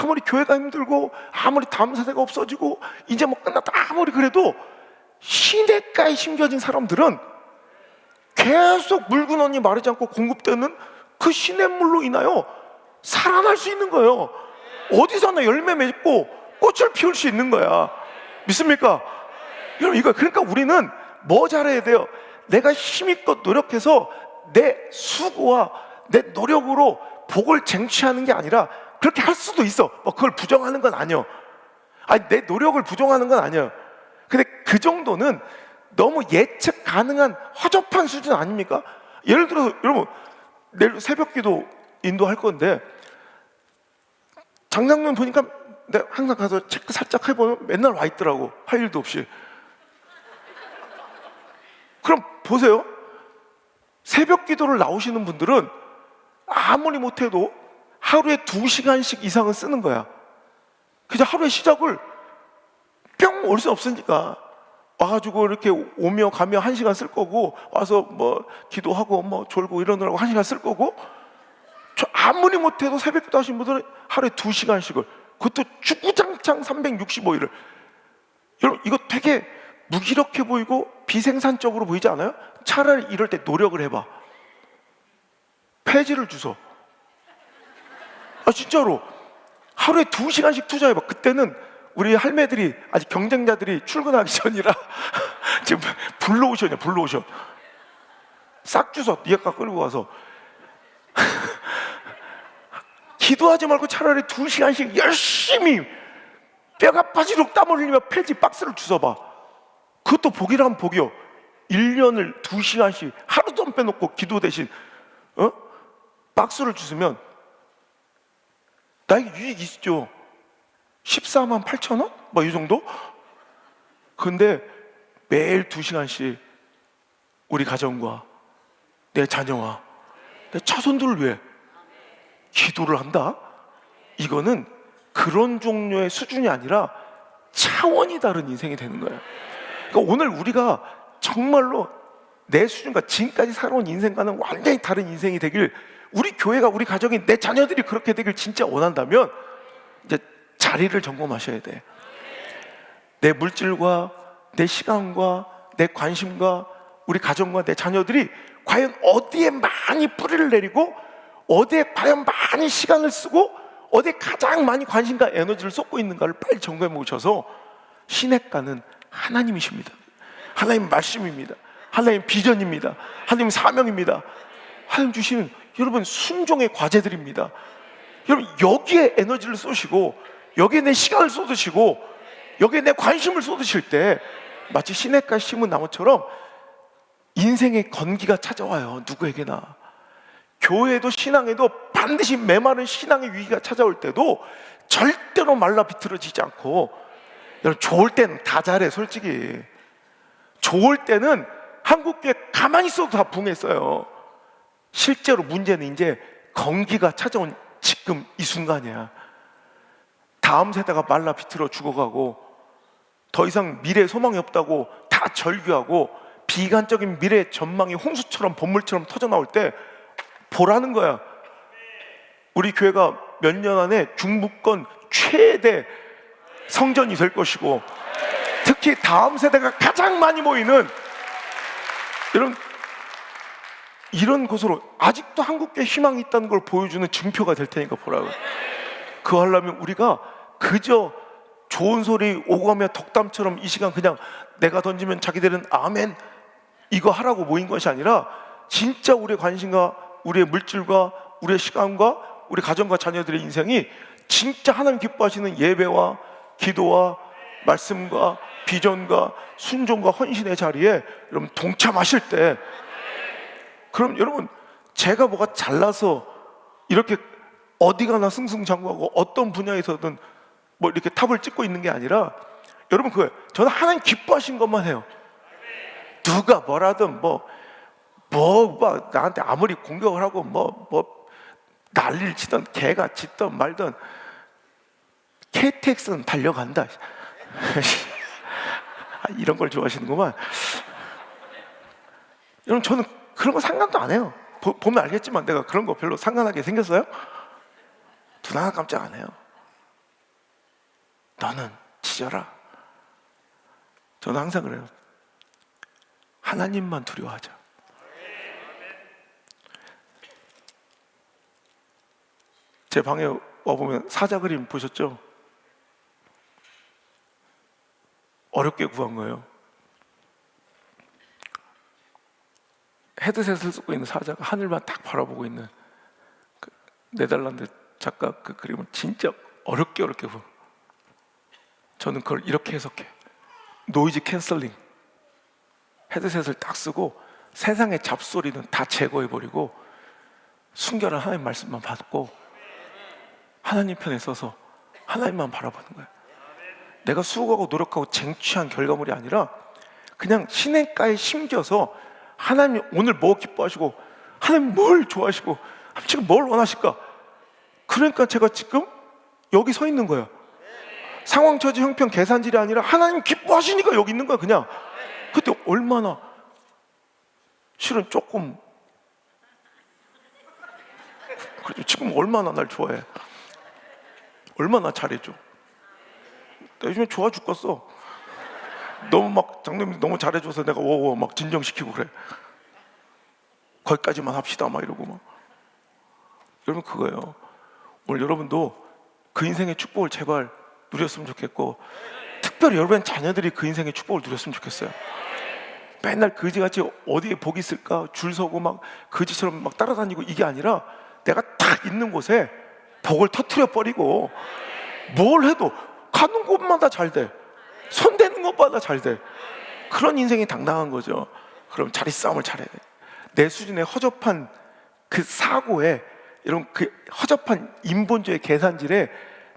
아무리 교회가 힘들고 아무리 다음 세대가 없어지고 이제 뭐 끝났다 아무리 그래도 시냇가에 심겨진 사람들은 계속 묽은 언니 마르지 않고 공급되는 그 시냇물로 인하여 살아날 수 있는 거예요. 어디서나 열매 맺고 꽃을 피울 수 있는 거야. 믿습니까? 여러분, 이거 그러니까 우리는 뭐 잘해야 돼요? 내가 힘있고 노력해서 내 수고와 내 노력으로 복을 쟁취하는 게 아니라, 그렇게 할 수도 있어. 뭐 그걸 부정하는 건 아니에요. 아니, 내 노력을 부정하는 건 아니에요. 근데 그 정도는 너무 예측 가능한 허접한 수준 아닙니까? 예를 들어서 여러분, 내일 새벽기도 인도할 건데 장장면 보니까 내가 항상 가서 체크 살짝 해보면 맨날 와 있더라고. 할 일도 없이. 그럼 보세요. 새벽 기도를 나오시는 분들은 아무리 못해도 하루에 2시간씩 이상은 쓰는 거야. 그냥 하루의 시작을 뿅 올 수 없으니까 와가지고 이렇게 오며 가며 1시간 쓸 거고, 와서 뭐 기도하고 뭐 졸고 이러느라고 1시간 쓸 거고, 아무리 못해도 새벽 기도 하신 분들은 하루에 2시간씩을, 그것도 주구장창 365일을. 여러분, 이거 되게 무기력해 보이고 비생산적으로 보이지 않아요? 차라리 이럴 때 노력을 해봐. 폐지를 주소. 진짜로 하루에 2시간씩 투자해봐. 그때는 우리 할매들이, 아직 경쟁자들이 출근하기 전이라 지금 블루오션이야, 블루오션. 싹 주워 니가 끌고 가서 기도하지 말고 차라리 2시간씩 열심히 뼈가 빠지도록 땀을 흘리며 폐지 박스를 주워봐. 그것도 복이라면 복이요. 1년을 2시간씩 하루도 안 빼놓고 기도 대신 박스를 주시면 나에게 유익이 있죠. 14만 8천 원? 뭐 이 정도? 근데 매일 2시간씩 우리 가정과 내 자녀와 내 자손들을 위해 기도를 한다? 이거는 그런 종류의 수준이 아니라 차원이 다른 인생이 되는 거예요. 그러니까 오늘 우리가 정말로 내 수준과 지금까지 살아온 인생과는 완전히 다른 인생이 되길, 우리 교회가, 우리 가정이, 내 자녀들이 그렇게 되길 진짜 원한다면 이제 자리를 점검하셔야 돼. 내 물질과 내 시간과 내 관심과 우리 가정과 내 자녀들이 과연 어디에 많이 뿌리를 내리고 어디에 과연 많이 시간을 쓰고 어디에 가장 많이 관심과 에너지를 쏟고 있는가를 빨리 점검해 보셔서, 시냇가는 하나님이십니다. 하나님 말씀입니다. 하나님 비전입니다. 하나님 사명입니다. 하나님 주시는 여러분 순종의 과제들입니다. 여러분, 여기에 에너지를 쏘시고 여기에 내 시간을 쏟으시고 여기에 내 관심을 쏟으실 때 마치 시냇가에 심은 나무처럼 인생의 건기가 찾아와요. 누구에게나. 교회도 신앙에도 반드시 메마른 신앙의 위기가 찾아올 때도 절대로 말라 비틀어지지 않고, 여러분, 좋을 때는 다 잘해. 솔직히 좋을 때는 한국교회 가만히 있어도 다 붕했어요. 실제로 문제는 이제 건기가 찾아온 지금 이 순간이야. 다음 세대가 말라 비틀어 죽어가고 더 이상 미래에 소망이 없다고 다 절규하고 비관적인 미래의 전망이 홍수처럼 본물처럼 터져나올 때 보라는 거야. 우리 교회가 몇 년 안에 중부권 최대 성전이 될 것이고, 특히 다음 세대가 가장 많이 모이는, 여러분 이런 것으로 아직도 한국교회에 희망이 있다는 걸 보여주는 증표가 될 테니까 보라고. 그거 하려면 우리가 그저 좋은 소리 오고 가며 덕담처럼 이 시간 그냥 내가 던지면 자기들은 아멘 이거 하라고 모인 것이 아니라 진짜 우리의 관심과 우리의 물질과 우리의 시간과 우리 가정과 자녀들의 인생이 진짜 하나님 기뻐하시는 예배와 기도와 말씀과 비전과 순종과 헌신의 자리에 여러분 동참하실 때, 그럼 여러분 제가 뭐가 잘나서 이렇게 어디 가나 승승장구하고 어떤 분야에서든 뭐 이렇게 탑을 찍고 있는 게 아니라 여러분 그거예요. 저는 하나님 기뻐하신 것만 해요. 누가 뭐라든 뭐 나한테 아무리 공격을 하고 뭐 난리를 치던 개가 짖던 말던 KTX는 달려간다. 이런 걸 좋아하시는구만. 여러분 저는 그런 거 상관도 안 해요. 보면 알겠지만 내가 그런 거 별로 상관하게 생겼어요? 눈 하나 깜짝 안 해요. 너는 지져라. 저는 항상 그래요. 하나님만 두려워하자. 제 방에 와보면 사자 그림 보셨죠? 어렵게 구한 거예요. 헤드셋을 쓰고 있는 사자가 하늘만 딱 바라보고 있는 그 네덜란드 작가 그 그림을 진짜 어렵게 구한. 저는 그걸 이렇게 해석해. 노이즈 캔슬링. 헤드셋을 딱 쓰고 세상의 잡소리는 다 제거해버리고 순결한 하나님 말씀만 받고 하나님 편에 서서 하나님만 바라보는 거예요. 내가 수고하고 노력하고 쟁취한 결과물이 아니라 그냥 시냇가에 심겨서 하나님 오늘 뭐 기뻐하시고 하나님 뭘 좋아하시고 지금 뭘 원하실까? 그러니까 제가 지금 여기 서 있는 거예요. 상황, 처지, 형편, 계산질이 아니라 하나님 기뻐하시니까 여기 있는 거야. 그냥 그때 얼마나 실은 조금 그렇죠. 지금 얼마나 날 좋아해, 얼마나 잘해줘. 나 요즘에 좋아 죽겠어. 너무 막 장로님이 너무 잘해줘서 내가 막 진정시키고 그래. 거기까지만 합시다 막 이러고 막. 여러분 그거예요. 오늘 여러분도 그 인생의 축복을 제발 누렸으면 좋겠고, 특별히 여러분 자녀들이 그 인생의 축복을 누렸으면 좋겠어요. 맨날 그지같이 어디에 복이 있을까 줄 서고 막 그지처럼 막 따라다니고 이게 아니라 내가 딱 있는 곳에 복을 터트려 버리고 뭘 해도 가는 곳마다 잘 돼. 손 대는 것마다 잘 돼. 그런 인생이 당당한 거죠. 그럼 자리 싸움을 잘해야 돼. 내 수준의 허접한 그 사고에, 이런 그 허접한 인본주의 계산질에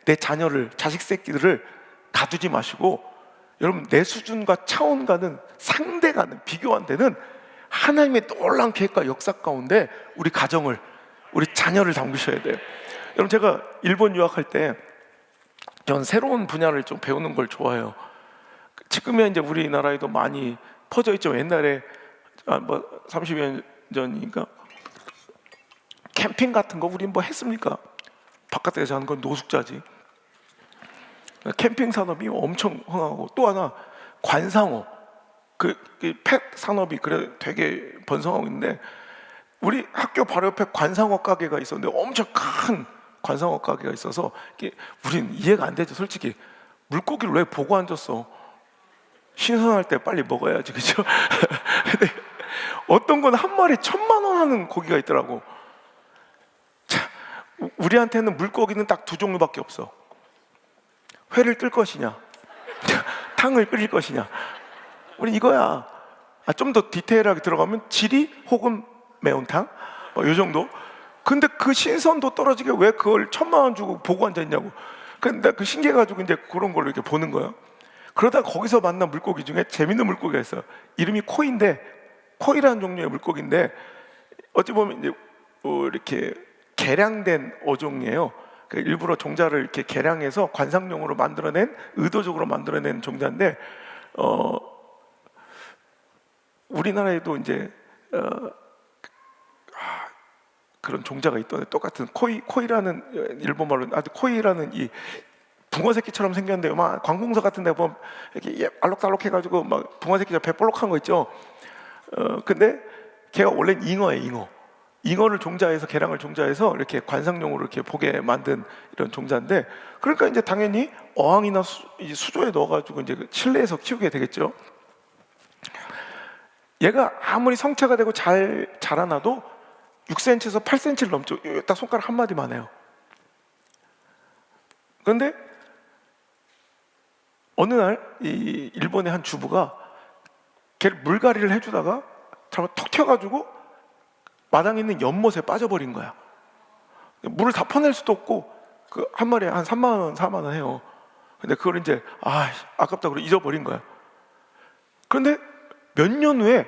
내 자녀를, 자식 새끼들을 가두지 마시고, 여러분 내 수준과 차원과는 상대가는, 비교 안 되는 하나님의 놀라운 계획과 역사 가운데 우리 가정을, 우리 자녀를 담그셔야 돼요. 여러분 제가 일본 유학할 때 전 새로운 분야를 좀 배우는 걸 좋아해요. 지금은 이제 우리나라에도 많이 퍼져 있죠. 옛날에 뭐 30여 년 전이니까 캠핑 같은 거 우리 뭐 했습니까? 바깥에서 하는 건 노숙자지. 캠핑 산업이 엄청 흥하고, 또 하나 관상어, 그 펫 산업이 그래 되게 번성하고 있는데, 우리 학교 바로 옆에 관상어 가게가 있었는데 엄청 큰 관상어 가게가 있어서 우린 이해가 안 되죠. 솔직히 물고기를 왜 보고 앉았어? 신선할 때 빨리 먹어야지, 그죠? 근데 어떤 건 한 마리 1,000만 원 하는 고기가 있더라고. 자, 우리한테는 물고기는 딱 두 종류밖에 없어. 회를 뜰 것이냐, 탕을 끓일 것이냐. 우리 이거야. 좀 더 디테일하게 들어가면 지리 혹은 매운탕, 이 정도. 근데 그 신선도 떨어지게 왜 그걸 1,000만 원 주고 보고 앉아있냐고. 근데 그 신기해가지고 이제 그런 걸로 이렇게 보는 거예요. 그러다 거기서 만난 물고기 중에 재밌는 물고기가 있어요. 이름이 코이인데, 코이라는 종류의 물고기인데 어찌 보면 이제 이렇게 개량된 어종이에요. 일부러 종자를 이렇게 개량해서 관상용으로 만들어낸, 의도적으로 만들어낸 종자인데, 우리나라에도 이제 그런 종자가 있던데, 똑같은 코이라는 일본말로 아주 코이라는 이 붕어 새끼처럼 생겼는데, 막 관공서 같은 데 보면 이렇게 알록달록 해가지고 막 붕어 새끼처럼 배 볼록한 거 있죠. 근데 걔가 원래는 잉어예요. 잉어를 종자해서, 개량을 종자해서 이렇게 관상용으로 이렇게 보게 만든 이런 종자인데, 그러니까 이제 당연히 어항이나 수조에 넣어가지고 이제 실내에서 키우게 되겠죠. 얘가 아무리 성체가 되고 잘 자라나도 6cm에서 8cm를 넘죠. 딱 손가락 한 마디만 해요. 그런데 어느 날 이 일본의 한 주부가 걔를 물갈이를 해주다가 잘못 톡 튀어가지고 마당에 있는 연못에 빠져버린 거야. 물을 다 퍼낼 수도 없고 그 한 마리에 한 3만 원, 4만 원 해요. 근데 그걸 이제 아깝다 그러고 잊어버린 거야. 그런데 몇 년 후에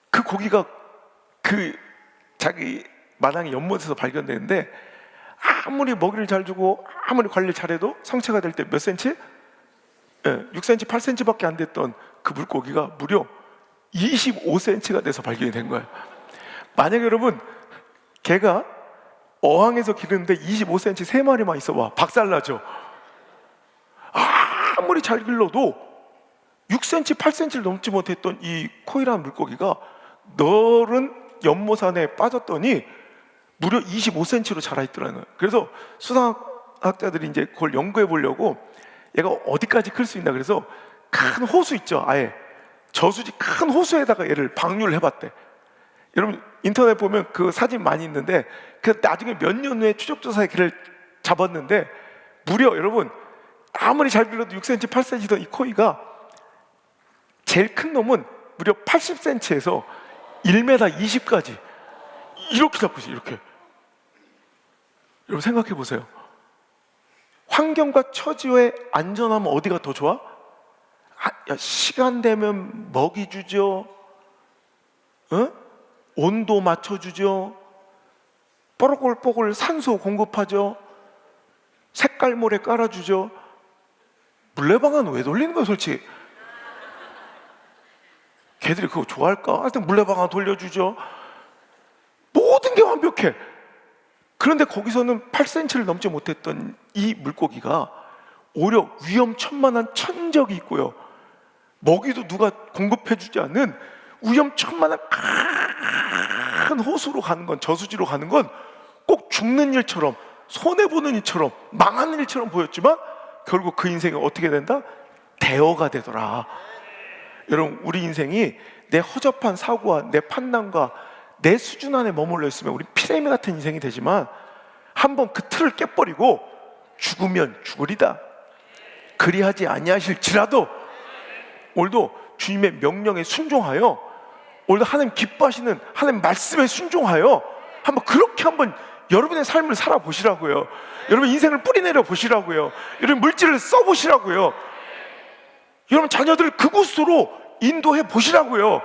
그 고기가 그 자기 마당의 연못에서 발견되는데, 아무리 먹이를 잘 주고 아무리 관리를 잘해도 성체가 될 때 몇 센치? 6cm, 8cm밖에 안 됐던 그 물고기가 무려 25cm가 돼서 발견이 된 거예요. 만약에 여러분 걔가 어항에서 기르는데 25cm 3마리만 있어봐, 박살나죠. 아무리 잘 길러도 6cm, 8cm를 넘지 못했던 이 코이라는 물고기가 넓은 연못 안에 빠졌더니 무려 25cm로 자라있더라는 거예요. 그래서 수상학자들이 이제 그걸 연구해 보려고 얘가 어디까지 클 수 있나, 그래서 큰 호수 있죠, 아예 저수지 큰 호수에다가 얘를 방류를 해봤대. 여러분 인터넷 보면 그 사진 많이 있는데, 그 나중에 몇 년 후에 추적조사에 걔를 잡았는데 무려 여러분 아무리 잘 길러도 6cm, 8cm던 이 코이가 제일 큰 놈은 무려 80cm에서 1m 20까지 이렇게 잡으시, 이렇게. 여러분 생각해 보세요. 환경과 처지의 안전하면 어디가 더 좋아? 시간 되면 먹이 주죠, 온도 맞춰주죠, 뽀글뽀글 산소 공급하죠, 색깔 모래 깔아주죠. 물레방아는 왜 돌리는 거야 솔직히? 걔들이 그거 좋아할까? 하여튼 물레방아 돌려주죠. 모든 게 완벽해. 그런데 거기서는 8cm를 넘지 못했던 이 물고기가 오히려 위험천만한 천적이 있고요, 먹이도 누가 공급해주지 않는 위험천만한 큰 호수로 가는 건, 저수지로 가는 건 꼭 죽는 일처럼, 손해보는 일처럼, 망하는 일처럼 보였지만 결국 그 인생이 어떻게 된다? 대어가 되더라. 여러분 우리 인생이 내 허접한 사고와 내 판단과 내 수준 안에 머물러 있으면 우리 피레미 같은 인생이 되지만, 한번 그 틀을 깨버리고 죽으면 죽으리다 그리하지 아니하실지라도 오늘도 주님의 명령에 순종하여, 오늘도 하나님 기뻐하시는 하나님 말씀에 순종하여 한번 그렇게 한번 여러분의 삶을 살아보시라고요. 여러분 인생을 뿌리내려 보시라고요. 여러분 물질을 써보시라고요. 여러분 자녀들을 그곳으로 인도해 보시라고요.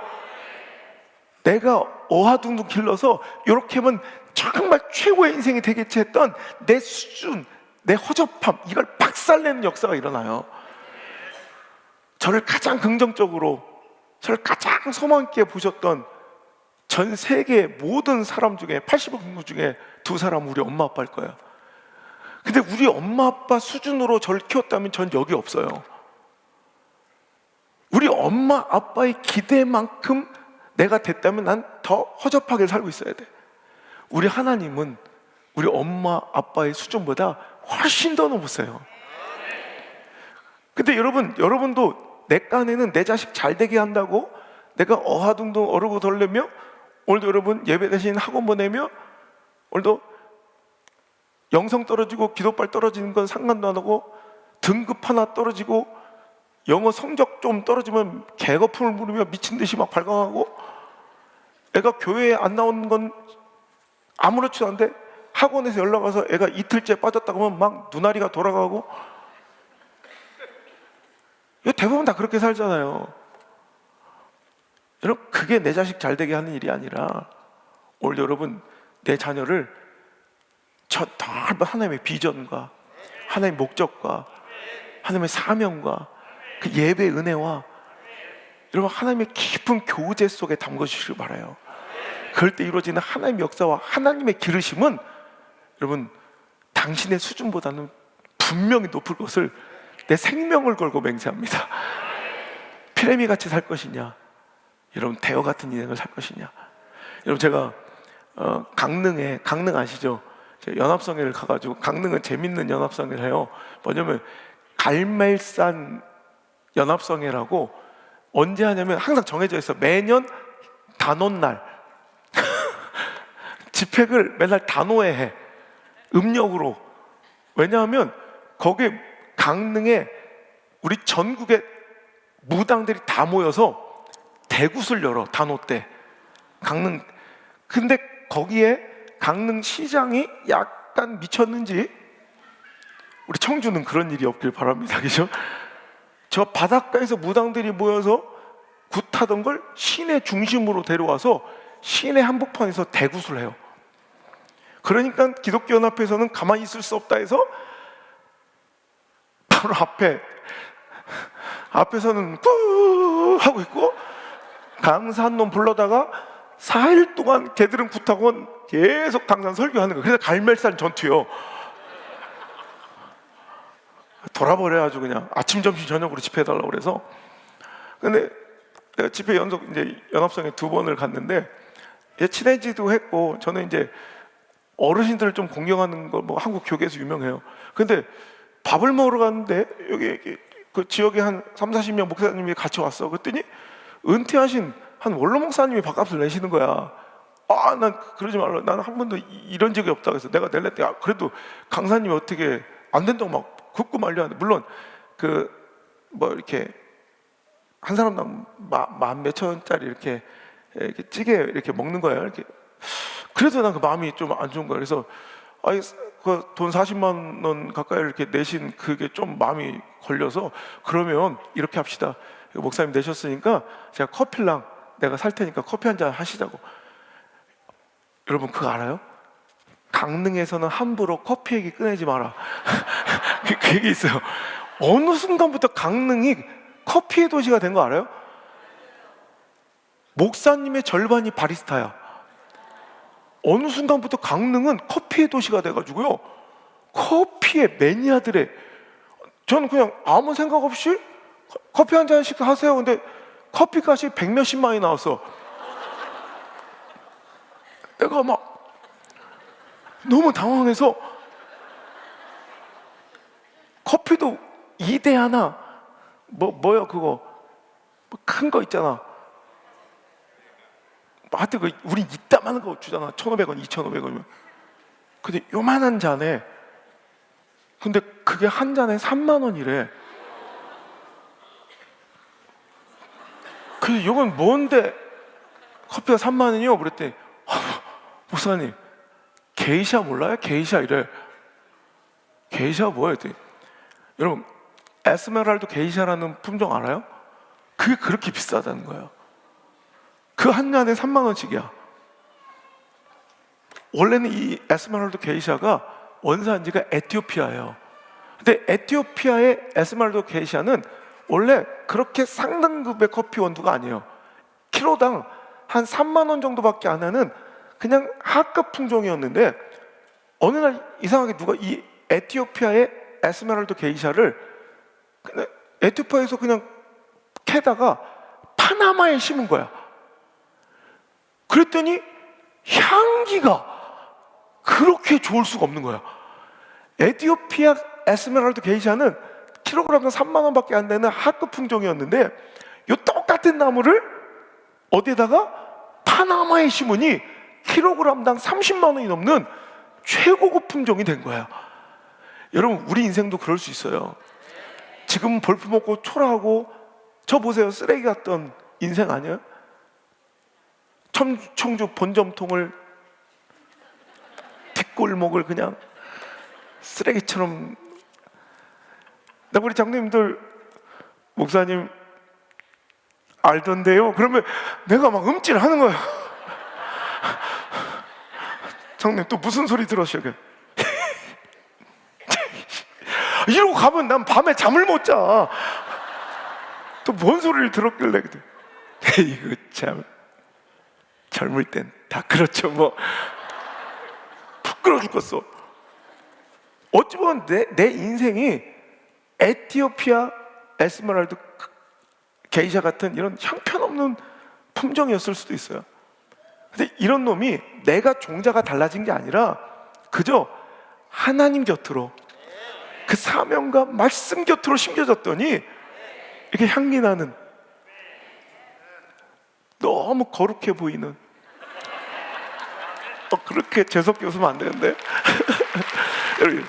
내가 어하둥둥 길러서 이렇게 하면 정말 최고의 인생이 되겠지 했던 내 수준, 내 허접함, 이걸 박살내는 역사가 일어나요. 저를 가장 긍정적으로, 저를 가장 소망 있게 보셨던 전 세계 모든 사람 중에 80억 인구 중에 2사람은 우리 엄마 아빠일 거예요. 근데 우리 엄마 아빠 수준으로 저를 키웠다면 전 여기 없어요. 우리 엄마 아빠의 기대만큼 내가 됐다면 난 더 허접하게 살고 있어야 돼. 우리 하나님은 우리 엄마 아빠의 수준보다 훨씬 더 높으세요. 근데 여러분도 내 깐에는 내 자식 잘 되게 한다고 내가 어하둥둥 어르고 덜려며, 오늘도 여러분 예배 대신 학원 보내며, 오늘도 영성 떨어지고 기도빨 떨어지는 건 상관도 안 하고, 등급 하나 떨어지고 영어 성적 좀 떨어지면 개거품을 부르며 미친 듯이 막 발광하고, 애가 교회에 안 나오는 건 아무렇지도 않은데 학원에서 연락 와서 애가 이틀째 빠졌다고 하면 막 눈알이가 돌아가고. 이거 대부분 다 그렇게 살잖아요. 여러분 그게 내 자식 잘 되게 하는 일이 아니라, 오늘 여러분 내 자녀를 저 넓은 하나님의 비전과 하나님의 목적과 하나님의 사명과 그 예배의 은혜와 여러분 하나님의 깊은 교제 속에 담궈주시길 바라요. 그럴 때 이루어지는 하나님의 역사와 하나님의 기르심은 여러분 당신의 수준보다는 분명히 높을 것을 내 생명을 걸고 맹세합니다. 피레미 같이 살 것이냐, 여러분 대어 같은 인생을 살 것이냐. 여러분 제가 강릉 아시죠? 제가 연합성회를 가가지고, 강릉은 재밌는 연합성회를 해요. 뭐냐면 갈멜산 연합성회라고, 언제 하냐면 항상 정해져 있어. 매년 단오날 집회를 맨날 단오에 해, 음력으로. 왜냐하면 거기 강릉에 우리 전국의 무당들이 다 모여서 대굿을 열어, 단오 때. 강릉. 근데 거기에 강릉 시장이 약간 미쳤는지, 우리 청주는 그런 일이 없길 바랍니다. 그죠? 저 바닷가에서 무당들이 모여서 굿하던 걸 시내 중심으로 데려와서 시내 한복판에서 대굿을 해요. 그러니까 기독교연합회에서는 가만히 있을 수 없다 해서 바로 앞에서는 꾸 하고 있고, 강산 놈 불러다가 4일 동안 걔들은 굿하고 계속 강산 설교하는 거예요. 그래서 갈멜산 전투요. 돌아버려가지고 그냥 아침, 점심, 저녁으로 집회해달라고 그래서. 근데 내가 집회 연속 이제 연합성에 2번을 갔는데, 친해지도 했고, 저는 이제 어르신들을 좀 공경하는 거 뭐 한국 교계에서 유명해요. 근데 밥을 먹으러 갔는데 여기 그 지역에 한 30-40명 목사님이 같이 왔어. 그랬더니 은퇴하신 한 원로 목사님이 밥값을 내시는 거야. 난 그러지 말라. 나는 한 번도 이런 적이 없다. 그래서 내가 낼래 때, 그래도 강사님이 어떻게 안 된다고 막 굽고 말려하는데, 물론 그 뭐 이렇게 한 사람당 만 몇천 원짜리 이렇게 찌개 이렇게 먹는 거예요. 이렇게. 그래도 난 그 마음이 좀 안 좋은 거야. 그래서 그 돈 40만 원 가까이 이렇게 내신 그게 좀 마음이 걸려서, 그러면 이렇게 합시다. 목사님 내셨으니까 제가 커피랑 내가 살 테니까 커피 한 잔 하시자고. 여러분 그거 알아요? 강릉에서는 함부로 커피 얘기 꺼내지 마라. 그 얘기 있어요. 어느 순간부터 강릉이 커피의 도시가 된 거 알아요? 목사님의 절반이 바리스타야. 어느 순간부터 강릉은 커피의 도시가 돼가지고요, 커피의 매니아들의, 저는 그냥 아무 생각 없이 커피 한 잔씩 하세요. 근데 커피값이 100몇십만이 나왔어. 내가 막 너무 당황해서, 커피도 2대 하나, 뭐야 그거 큰 거 있잖아. 하여튼 그 우리 이따만한 거 주잖아. 1,500원, 2,500원이면. 근데 요만한 잔에, 근데 그게 한 잔에 3만 원이래. 그래서 이건 뭔데 커피가 3만 원이요? 그랬더니 목사님 게이샤 몰라요? 게이샤 이래. 게이샤 뭐야? 했더니, 여러분 에스메랄드 게이샤라는 품종 알아요? 그게 그렇게 비싸다는 거예요. 그 한 잔에 3만 원씩이야. 원래는 이 에스메랄드 게이샤가 원산지가 에티오피아예요. 근데 에티오피아의 에스메랄드 게이샤는 원래 그렇게 상등급의 커피 원두가 아니에요. 키로당 한 3만 원 정도밖에 안 하는 그냥 하급 품종이었는데, 어느 날 이상하게 누가 이 에티오피아의 에스메랄드 게이샤를 에티오피아에서 그냥 캐다가 파나마에 심은 거야. 그랬더니 향기가 그렇게 좋을 수가 없는 거야. 에티오피아 에스메랄드 게이샤는 킬로그램당 3만 원밖에 안 되는 하급 품종이었는데, 이 똑같은 나무를 어디에다가 파나마에 심으니 킬로그램당 30만 원이 넘는 최고급 품종이 된 거야. 여러분 우리 인생도 그럴 수 있어요. 지금 볼품없고 초라하고, 저 보세요, 쓰레기 같던 인생 아니에요? 청주 본점통을 뒷골목을 그냥 쓰레기처럼. 우리 장로님들 목사님 알던데요? 그러면 내가 막 음질하는 거야. 장로님 또 무슨 소리 들었어요? 이러고 가면 난 밤에 잠을 못 자. 또 뭔 소리를 들었길래. 이거 참 젊을 땐 다 그렇죠 뭐. 부끄러워 죽겠어. 어찌 보면 내 인생이 에티오피아 에스메랄드 게이샤 같은 이런 형편없는 품종이었을 수도 있어요. 근데 이런 놈이 내가 종자가 달라진 게 아니라 그저 하나님 곁으로, 그 사명과 말씀 곁으로 심겨졌더니 이렇게 향기 나는, 너무 거룩해 보이는, 그렇게 재수없게 웃으면 안 되는데 여러분,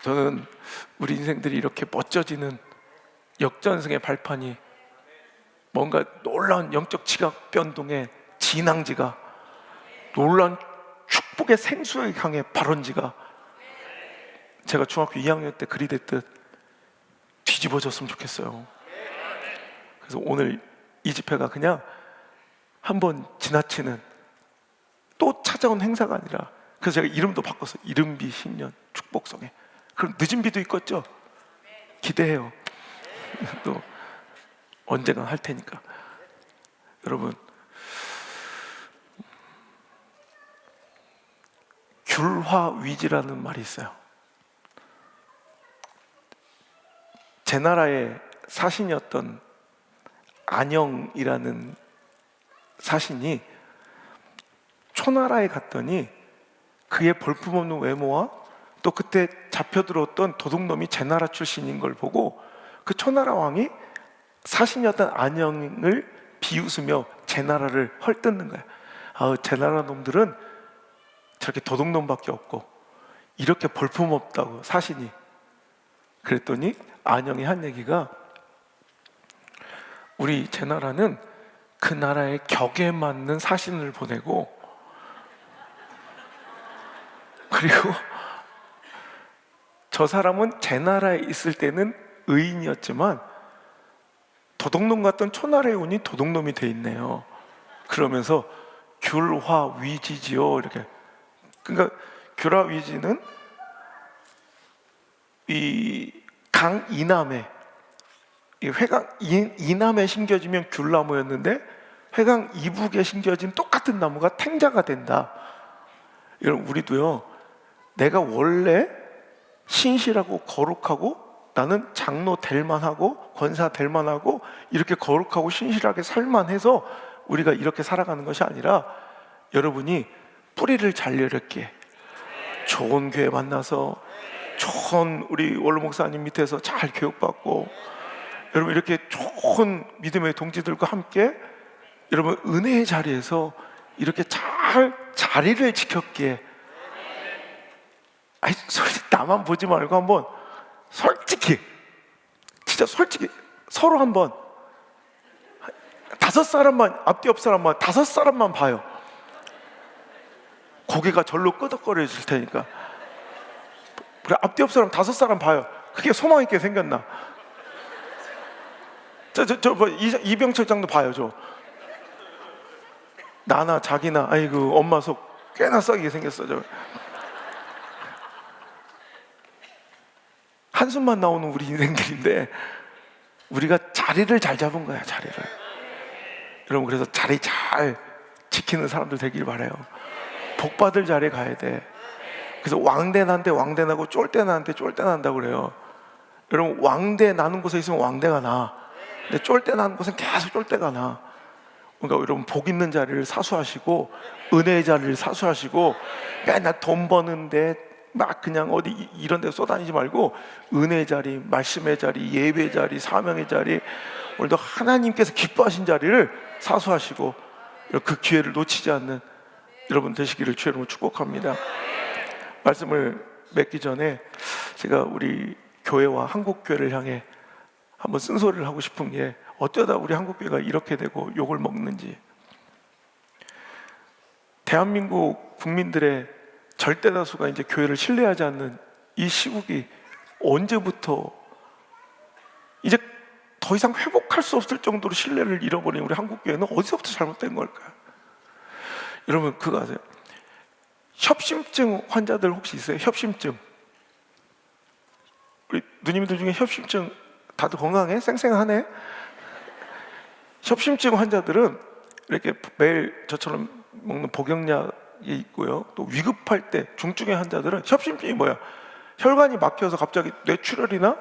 저는 우리 인생들이 이렇게 멋져지는 역전승의 발판이, 뭔가 놀라운 영적 지각 변동의 진앙지가, 놀라운 축복의 생수의 강의 발원지가 제가 중학교 2학년 때 그리 됐듯 뒤집어졌으면 좋겠어요. 그래서 오늘 이 집회가 그냥 한번 지나치는, 또 찾아온 행사가 아니라, 그래서 제가 이름도 바꿨어요. 이른비 신년 축복성에. 그럼 늦은 비도 있겠죠? 기대해요. 또 언젠가 할 테니까. 여러분, 귤화위지라는 말이 있어요. 제 나라의 사신이었던 안영이라는 사신이 초나라에 갔더니 그의 볼품없는 외모와 또 그때 잡혀들었던 도둑놈이 제 나라 출신인 걸 보고 그 초나라 왕이 사신이었던 안영을 비웃으며 제 나라를 헐뜯는 거야. 제 나라 놈들은 저렇게 도둑놈밖에 없고 이렇게 볼품없다고 사신이. 그랬더니 안영이 한 얘기가, 우리 제 나라는 그 나라의 격에 맞는 사신을 보내고, 그리고 저 사람은 제 나라에 있을 때는 의인이었지만 도둑놈 같던 초나라에 오니 도둑놈이 돼 있네요. 그러면서 귤화위지지요 이렇게. 그러니까 귤화위지는 이 강 이남에, 이 회강 이남에 심겨지면 귤나무였는데 회강 이북에 심겨진 똑같은 나무가 탱자가 된다. 여러분, 우리도요, 내가 원래 신실하고 거룩하고 나는 장로 될 만하고 권사 될 만하고 이렇게 거룩하고 신실하게 살만해서 우리가 이렇게 살아가는 것이 아니라, 여러분이 뿌리를 잘 내렸기에 좋은 교회 만나서 좋은 우리 원로 목사님 밑에서 잘 교육받고, 여러분 이렇게 좋은 믿음의 동지들과 함께 여러분 은혜의 자리에서 이렇게 잘 자리를 지켰기에, 솔직히 나만 보지 말고 한번 솔직히, 진짜 솔직히 서로 한번 5사람만, 앞뒤 옆 사람만 5사람만 봐요. 고개가 절로 끄덕거려질 테니까. 그래, 앞뒤 옆 사람 5사람 봐요. 그게 소망 있게 생겼나? 이병철장도 봐요. 나나 자기나, 아이고 엄마 속 꽤나 썩이게 생겼어. 한숨만 나오는 우리 인생들인데 우리가 자리를 잘 잡은 거야, 자리를. 여러분, 그래서 자리 잘 지키는 사람들 되길 바라요. 복 받을 자리에 가야 돼. 그래서 왕대 난데 왕대 나고 쫄대 나는데 쫄대 난다고 그래요. 여러분, 왕대 나는 곳에 있으면 왕대가 나. 근데 쫄대 나는 곳은 계속 쫄대가 나. 그러니까 여러분, 복 있는 자리를 사수하시고 은혜의 자리를 사수하시고, 맨날 돈 버는데 막 그냥 어디 이런 데 쏘다니지 말고 은혜의 자리, 말씀의 자리, 예배의 자리, 사명의 자리, 오늘도 하나님께서 기뻐하신 자리를 사수하시고 그 기회를 놓치지 않는 여러분 되시기를 주의 이름으로 축복합니다. 말씀을 맺기 전에 제가 우리 교회와 한국교회를 향해 한번 쓴소리를 하고 싶은 게, 어쩌다 우리 한국교회가 이렇게 되고 욕을 먹는지. 대한민국 국민들의 절대다수가 이제 교회를 신뢰하지 않는 이 시국이 언제부터, 이제 더 이상 회복할 수 없을 정도로 신뢰를 잃어버린 우리 한국교회는 어디서부터 잘못된 걸까요? 여러분, 그거 아세요? 협심증 환자들 혹시 있어요? 협심증. 우리 누님들 중에 협심증 다들 건강해? 쌩쌩하네? 협심증 환자들은 이렇게 매일 저처럼 먹는 복용약이 있고요, 또 위급할 때 중증의 환자들은, 협심증이 뭐야? 혈관이 막혀서 갑자기 뇌출혈이나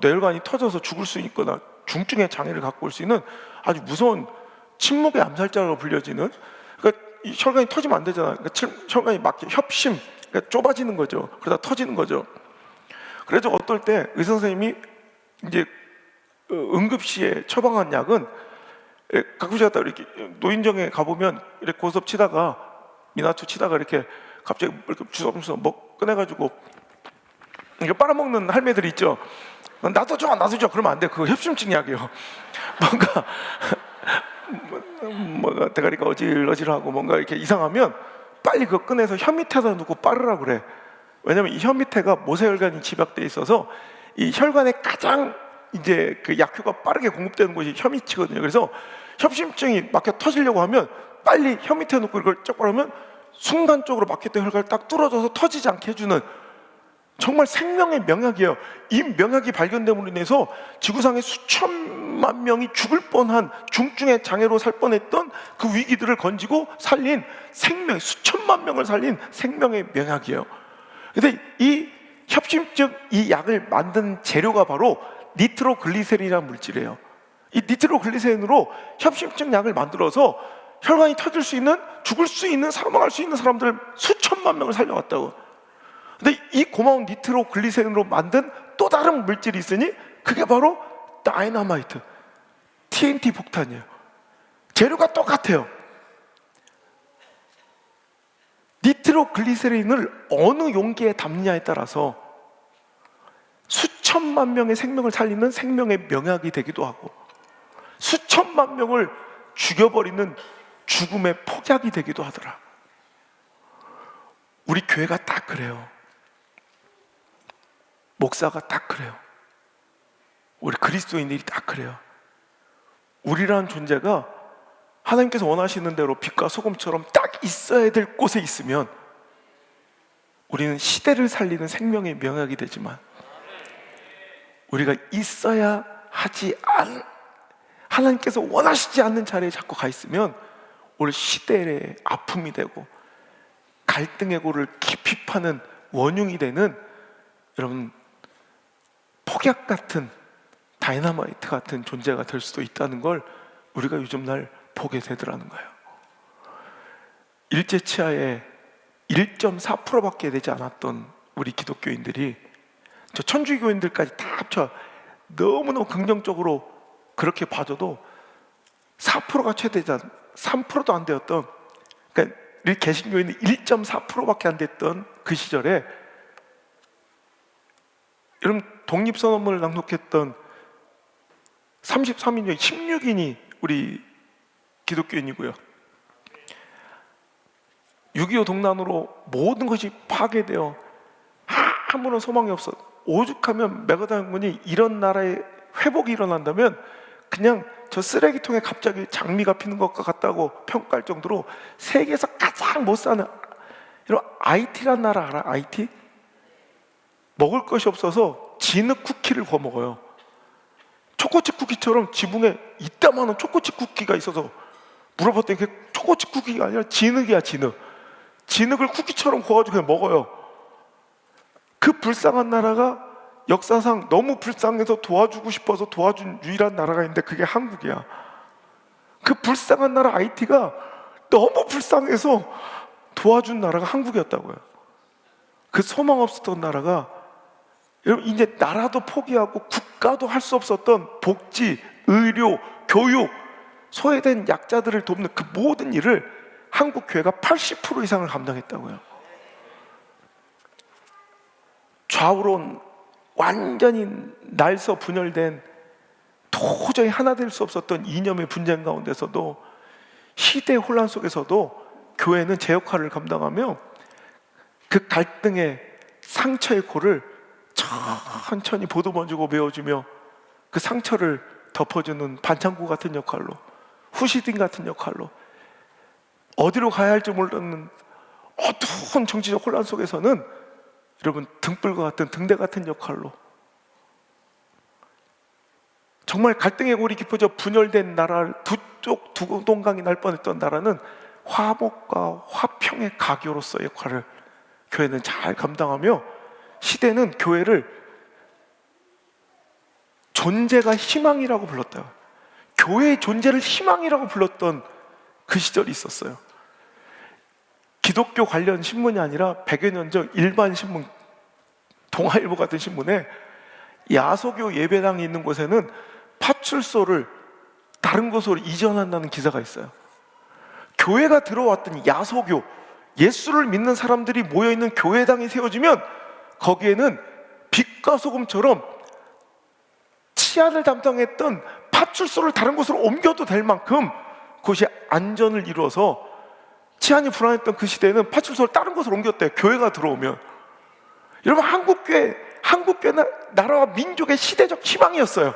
뇌혈관이 터져서 죽을 수 있거나 중증의 장애를 갖고 올 수 있는 아주 무서운 침묵의 암살자라고 불려지는, 그러니까 이 혈관이 터지면 안 되잖아요. 그러니까 혈관이 막혀 협심, 그러니까 좁아지는 거죠. 그러다 터지는 거죠. 그래서 어떨 때 의사 선생님이 이제 응급시에 처방한 약은 가끔씩 갖다 이렇게 노인정에 가보면 이렇게 고스톱 치다가 미나투 치다가 이렇게 갑자기 이렇게 주섬주섬 꺼내가지고 이렇게 빨아먹는 할매들이 있죠. 나도 줘, 나도 줘. 그러면 안 돼. 그거 협심증 약이에요. 뭔가 대가리가 어질어질하고 뭔가 이렇게 이상하면 빨리 그거 꺼내서 혀 밑에다 놓고 빨으라 그래. 왜냐면 이 혀 밑에가 모세혈관이 집약돼 있어서 이 혈관에 가장 이제 그 약효가 빠르게 공급되는 곳이 혀 밑이거든요. 그래서 협심증이 막혀 터지려고 하면 빨리 혀 밑에 놓고 이걸 쩍 빨으면 순간적으로 막혔던 혈관을 딱 뚫어져서 터지지 않게 해주는 정말 생명의 명약이에요. 이 명약이 발견됨으로 인해서 지구상의 수천만 명이 죽을 뻔한 중증의 장애로 살 뻔했던 그 위기들을 건지고 살린 생명, 수천만 명을 살린 생명의 명약이에요. 근데 이 협심증 이 약을 만든 재료가 바로 니트로글리세린이라는 물질이에요. 이 니트로글리세린으로 협심증 약을 만들어서 혈관이 터질 수 있는, 죽을 수 있는, 사망할 수 있는 사람들 수천만 명을 살려왔다고. 근데 이 고마운 니트로글리세린으로 만든 또 다른 물질이 있으니 그게 바로 다이너마이트, TNT 폭탄이에요. 재료가 똑같아요. 니트로글리세린을 어느 용기에 담느냐에 따라서 수천만 명의 생명을 살리는 생명의 명약이 되기도 하고 수천만 명을 죽여버리는 죽음의 폭약이 되기도 하더라. 우리 교회가 딱 그래요. 목사가 딱 그래요. 우리 그리스도인들이 딱 그래요. 우리라는 존재가 하나님께서 원하시는 대로 빛과 소금처럼 딱 있어야 될 곳에 있으면 우리는 시대를 살리는 생명의 명약이 되지만 우리가 있어야 하지 하나님께서 원하시지 않는 자리에 자꾸 가 있으면 우리 시대의 아픔이 되고 갈등의 골을 깊이 파는 원흉이 되는, 여러분, 폭약 같은, 다이너마이트 같은 존재가 될 수도 있다는 걸 우리가 요즘 날 보게 되더라는 거예요. 일제 치하에 1.4%밖에 되지 않았던 우리 기독교인들이 저 천주교인들까지 다 합쳐 너무너무 긍정적으로 그렇게 봐줘도 4%가 최대자 3%도 안 되었던, 그러니까 우리 개신교인은 1.4%밖에 안 됐던 그 시절에 여러분 독립선언문을 낭독했던 33인 중에 16인이 우리 기독교인이고요. 6.25 동란으로 모든 것이 파괴되어 아무런 소망이 없어 오죽하면 메가당군이 이런 나라의 회복이 일어난다면 그냥 저 쓰레기통에 갑자기 장미가 피는 것과 같다고 평가할 정도로 세계에서 가장 못 사는, 이런 IT란 나라 알아? IT? 먹을 것이 없어서 진흙 쿠키를 구워 먹어요. 초코칩 쿠키처럼 지붕에 이따만한 초코칩 쿠키가 있어서 물어봤더니 그게 초코칩 쿠키가 아니라 진흙이야. 진흙을 쿠키처럼 구워가지고 그냥 먹어요. 그 불쌍한 나라가 역사상 너무 불쌍해서 도와주고 싶어서 도와준 유일한 나라가 있는데 그게 한국이야. 그 불쌍한 나라 IT가 너무 불쌍해서 도와준 나라가 한국이었다고요. 그 소망 없었던 나라가, 여러분, 이제 나라도 포기하고 국가도 할 수 없었던 복지, 의료, 교육, 소외된 약자들을 돕는 그 모든 일을 한국 교회가 80% 이상을 감당했다고요. 좌우로 완전히 날서 분열된, 도저히 하나 될 수 없었던 이념의 분쟁 가운데서도, 시대의 혼란 속에서도 교회는 제 역할을 감당하며 그 갈등의 상처의 골을 천천히 보도 번지고 메워주며 그 상처를 덮어주는 반창고 같은 역할로, 후시딘 같은 역할로, 어디로 가야 할지 모르는 어두운 정치적 혼란 속에서는 여러분 등불과 같은, 등대 같은 역할로, 정말 갈등의 골이 깊어져 분열된 나라를 두쪽 두 동강이 날 뻔했던 나라는 화목과 화평의 가교로서의 역할을 교회는 잘 감당하며, 시대는 교회를 존재가 희망이라고 불렀다. 교회의 존재를 희망이라고 불렀던 그 시절이 있었어요. 기독교 관련 신문이 아니라 100여 년 전 일반 신문, 동아일보 같은 신문에 야소교 예배당이 있는 곳에는 파출소를 다른 곳으로 이전한다는 기사가 있어요. 교회가 들어왔더니 야소교, 예수를 믿는 사람들이 모여있는 교회당이 세워지면 거기에는 빛과 소금처럼 치안을 담당했던 파출소를 다른 곳으로 옮겨도 될 만큼 그것이 안전을 이루어서, 치안이 불안했던 그 시대에는 파출소를 다른 곳으로 옮겼대요. 교회가 들어오면. 여러분, 한국교회는 나라와 민족의 시대적 희망이었어요.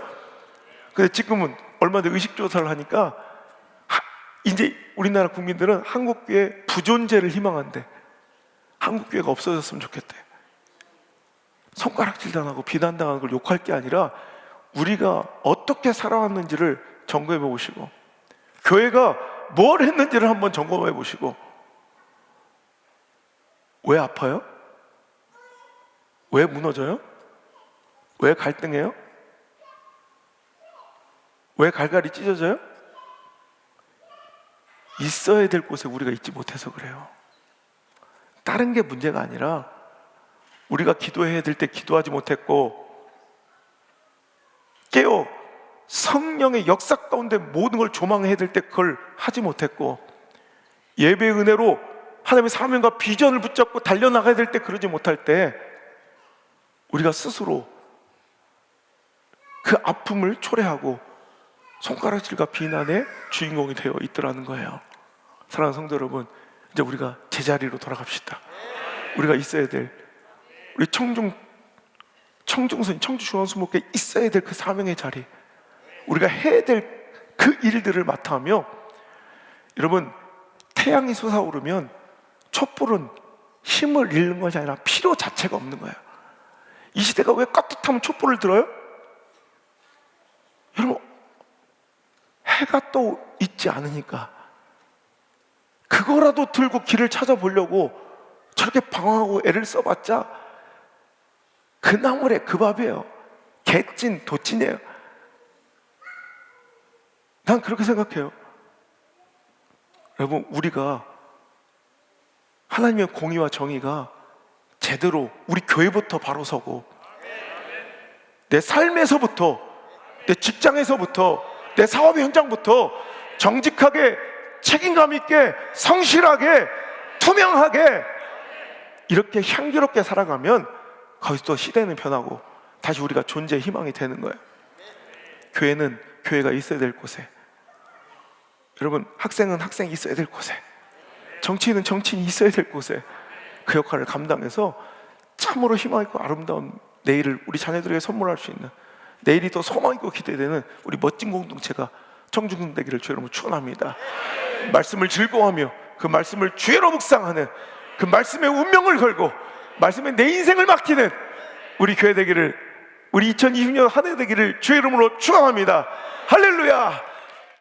근데 지금은 얼마 전에 의식조사를 하니까 이제 우리나라 국민들은 한국교회 부존재를 희망한대. 한국교회가 없어졌으면 좋겠대. 손가락질 당하고 비난당하는 걸 욕할 게 아니라 우리가 어떻게 살아왔는지를 점검해 보시고, 교회가 뭘 했는지를 한번 점검해 보시고. 왜 아파요? 왜 무너져요? 왜 갈등해요? 왜 갈갈이 찢어져요? 있어야 될 곳에 우리가 있지 못해서 그래요. 다른 게 문제가 아니라 우리가 기도해야 될 때 기도하지 못했고, 깨어 성령의 역사 가운데 모든 걸 조망해야 될 때 그걸 하지 못했고, 예배의 은혜로 하나님의 사명과 비전을 붙잡고 달려나가야 될 때 그러지 못할 때 우리가 스스로 그 아픔을 초래하고 손가락질과 비난의 주인공이 되어 있더라는 거예요. 사랑하는 성도 여러분, 이제 우리가 제자리로 돌아갑시다. 우리가 있어야 될, 우리 청중선, 청주중앙수목교에 있어야 될 그 사명의 자리, 우리가 해야 될 그 일들을 맡아하며, 여러분, 태양이 솟아오르면 촛불은 힘을 잃는 것이 아니라 필요 자체가 없는 거예요. 이 시대가 왜 깍듯하면 촛불을 들어요? 여러분, 해가 또 있지 않으니까. 그거라도 들고 길을 찾아보려고 저렇게 방황하고 애를 써봤자 그 나물에 그 밥이에요. 개찐 도찐이에요. 난 그렇게 생각해요. 여러분, 우리가 하나님의 공의와 정의가 제대로 우리 교회부터 바로 서고, 내 삶에서부터, 내 직장에서부터, 내 사업의 현장부터 정직하게, 책임감 있게, 성실하게, 투명하게 이렇게 향기롭게 살아가면 거기서 또 시대는 변하고 다시 우리가 존재의 희망이 되는 거예요. 교회는 교회가 있어야 될 곳에, 여러분, 학생은 학생이 있어야 될 곳에, 정치인은 정치인이 있어야 될 곳에 그 역할을 감당해서 참으로 희망 있고 아름다운 내일을 우리 자녀들에게 선물할 수 있는, 내일이 더 소망 있고 기대되는 우리 멋진 공동체가 청중군 되기를 주의 이름으로 축원합니다. 말씀을 즐거워하며 그 말씀을 주의로 묵상하는, 그 말씀의 운명을 걸고 말씀에 내 인생을 맡기는 우리 교회 되기를, 우리 2020년 한 해 되기를 주의 이름으로 축원합니다. 할렐루야.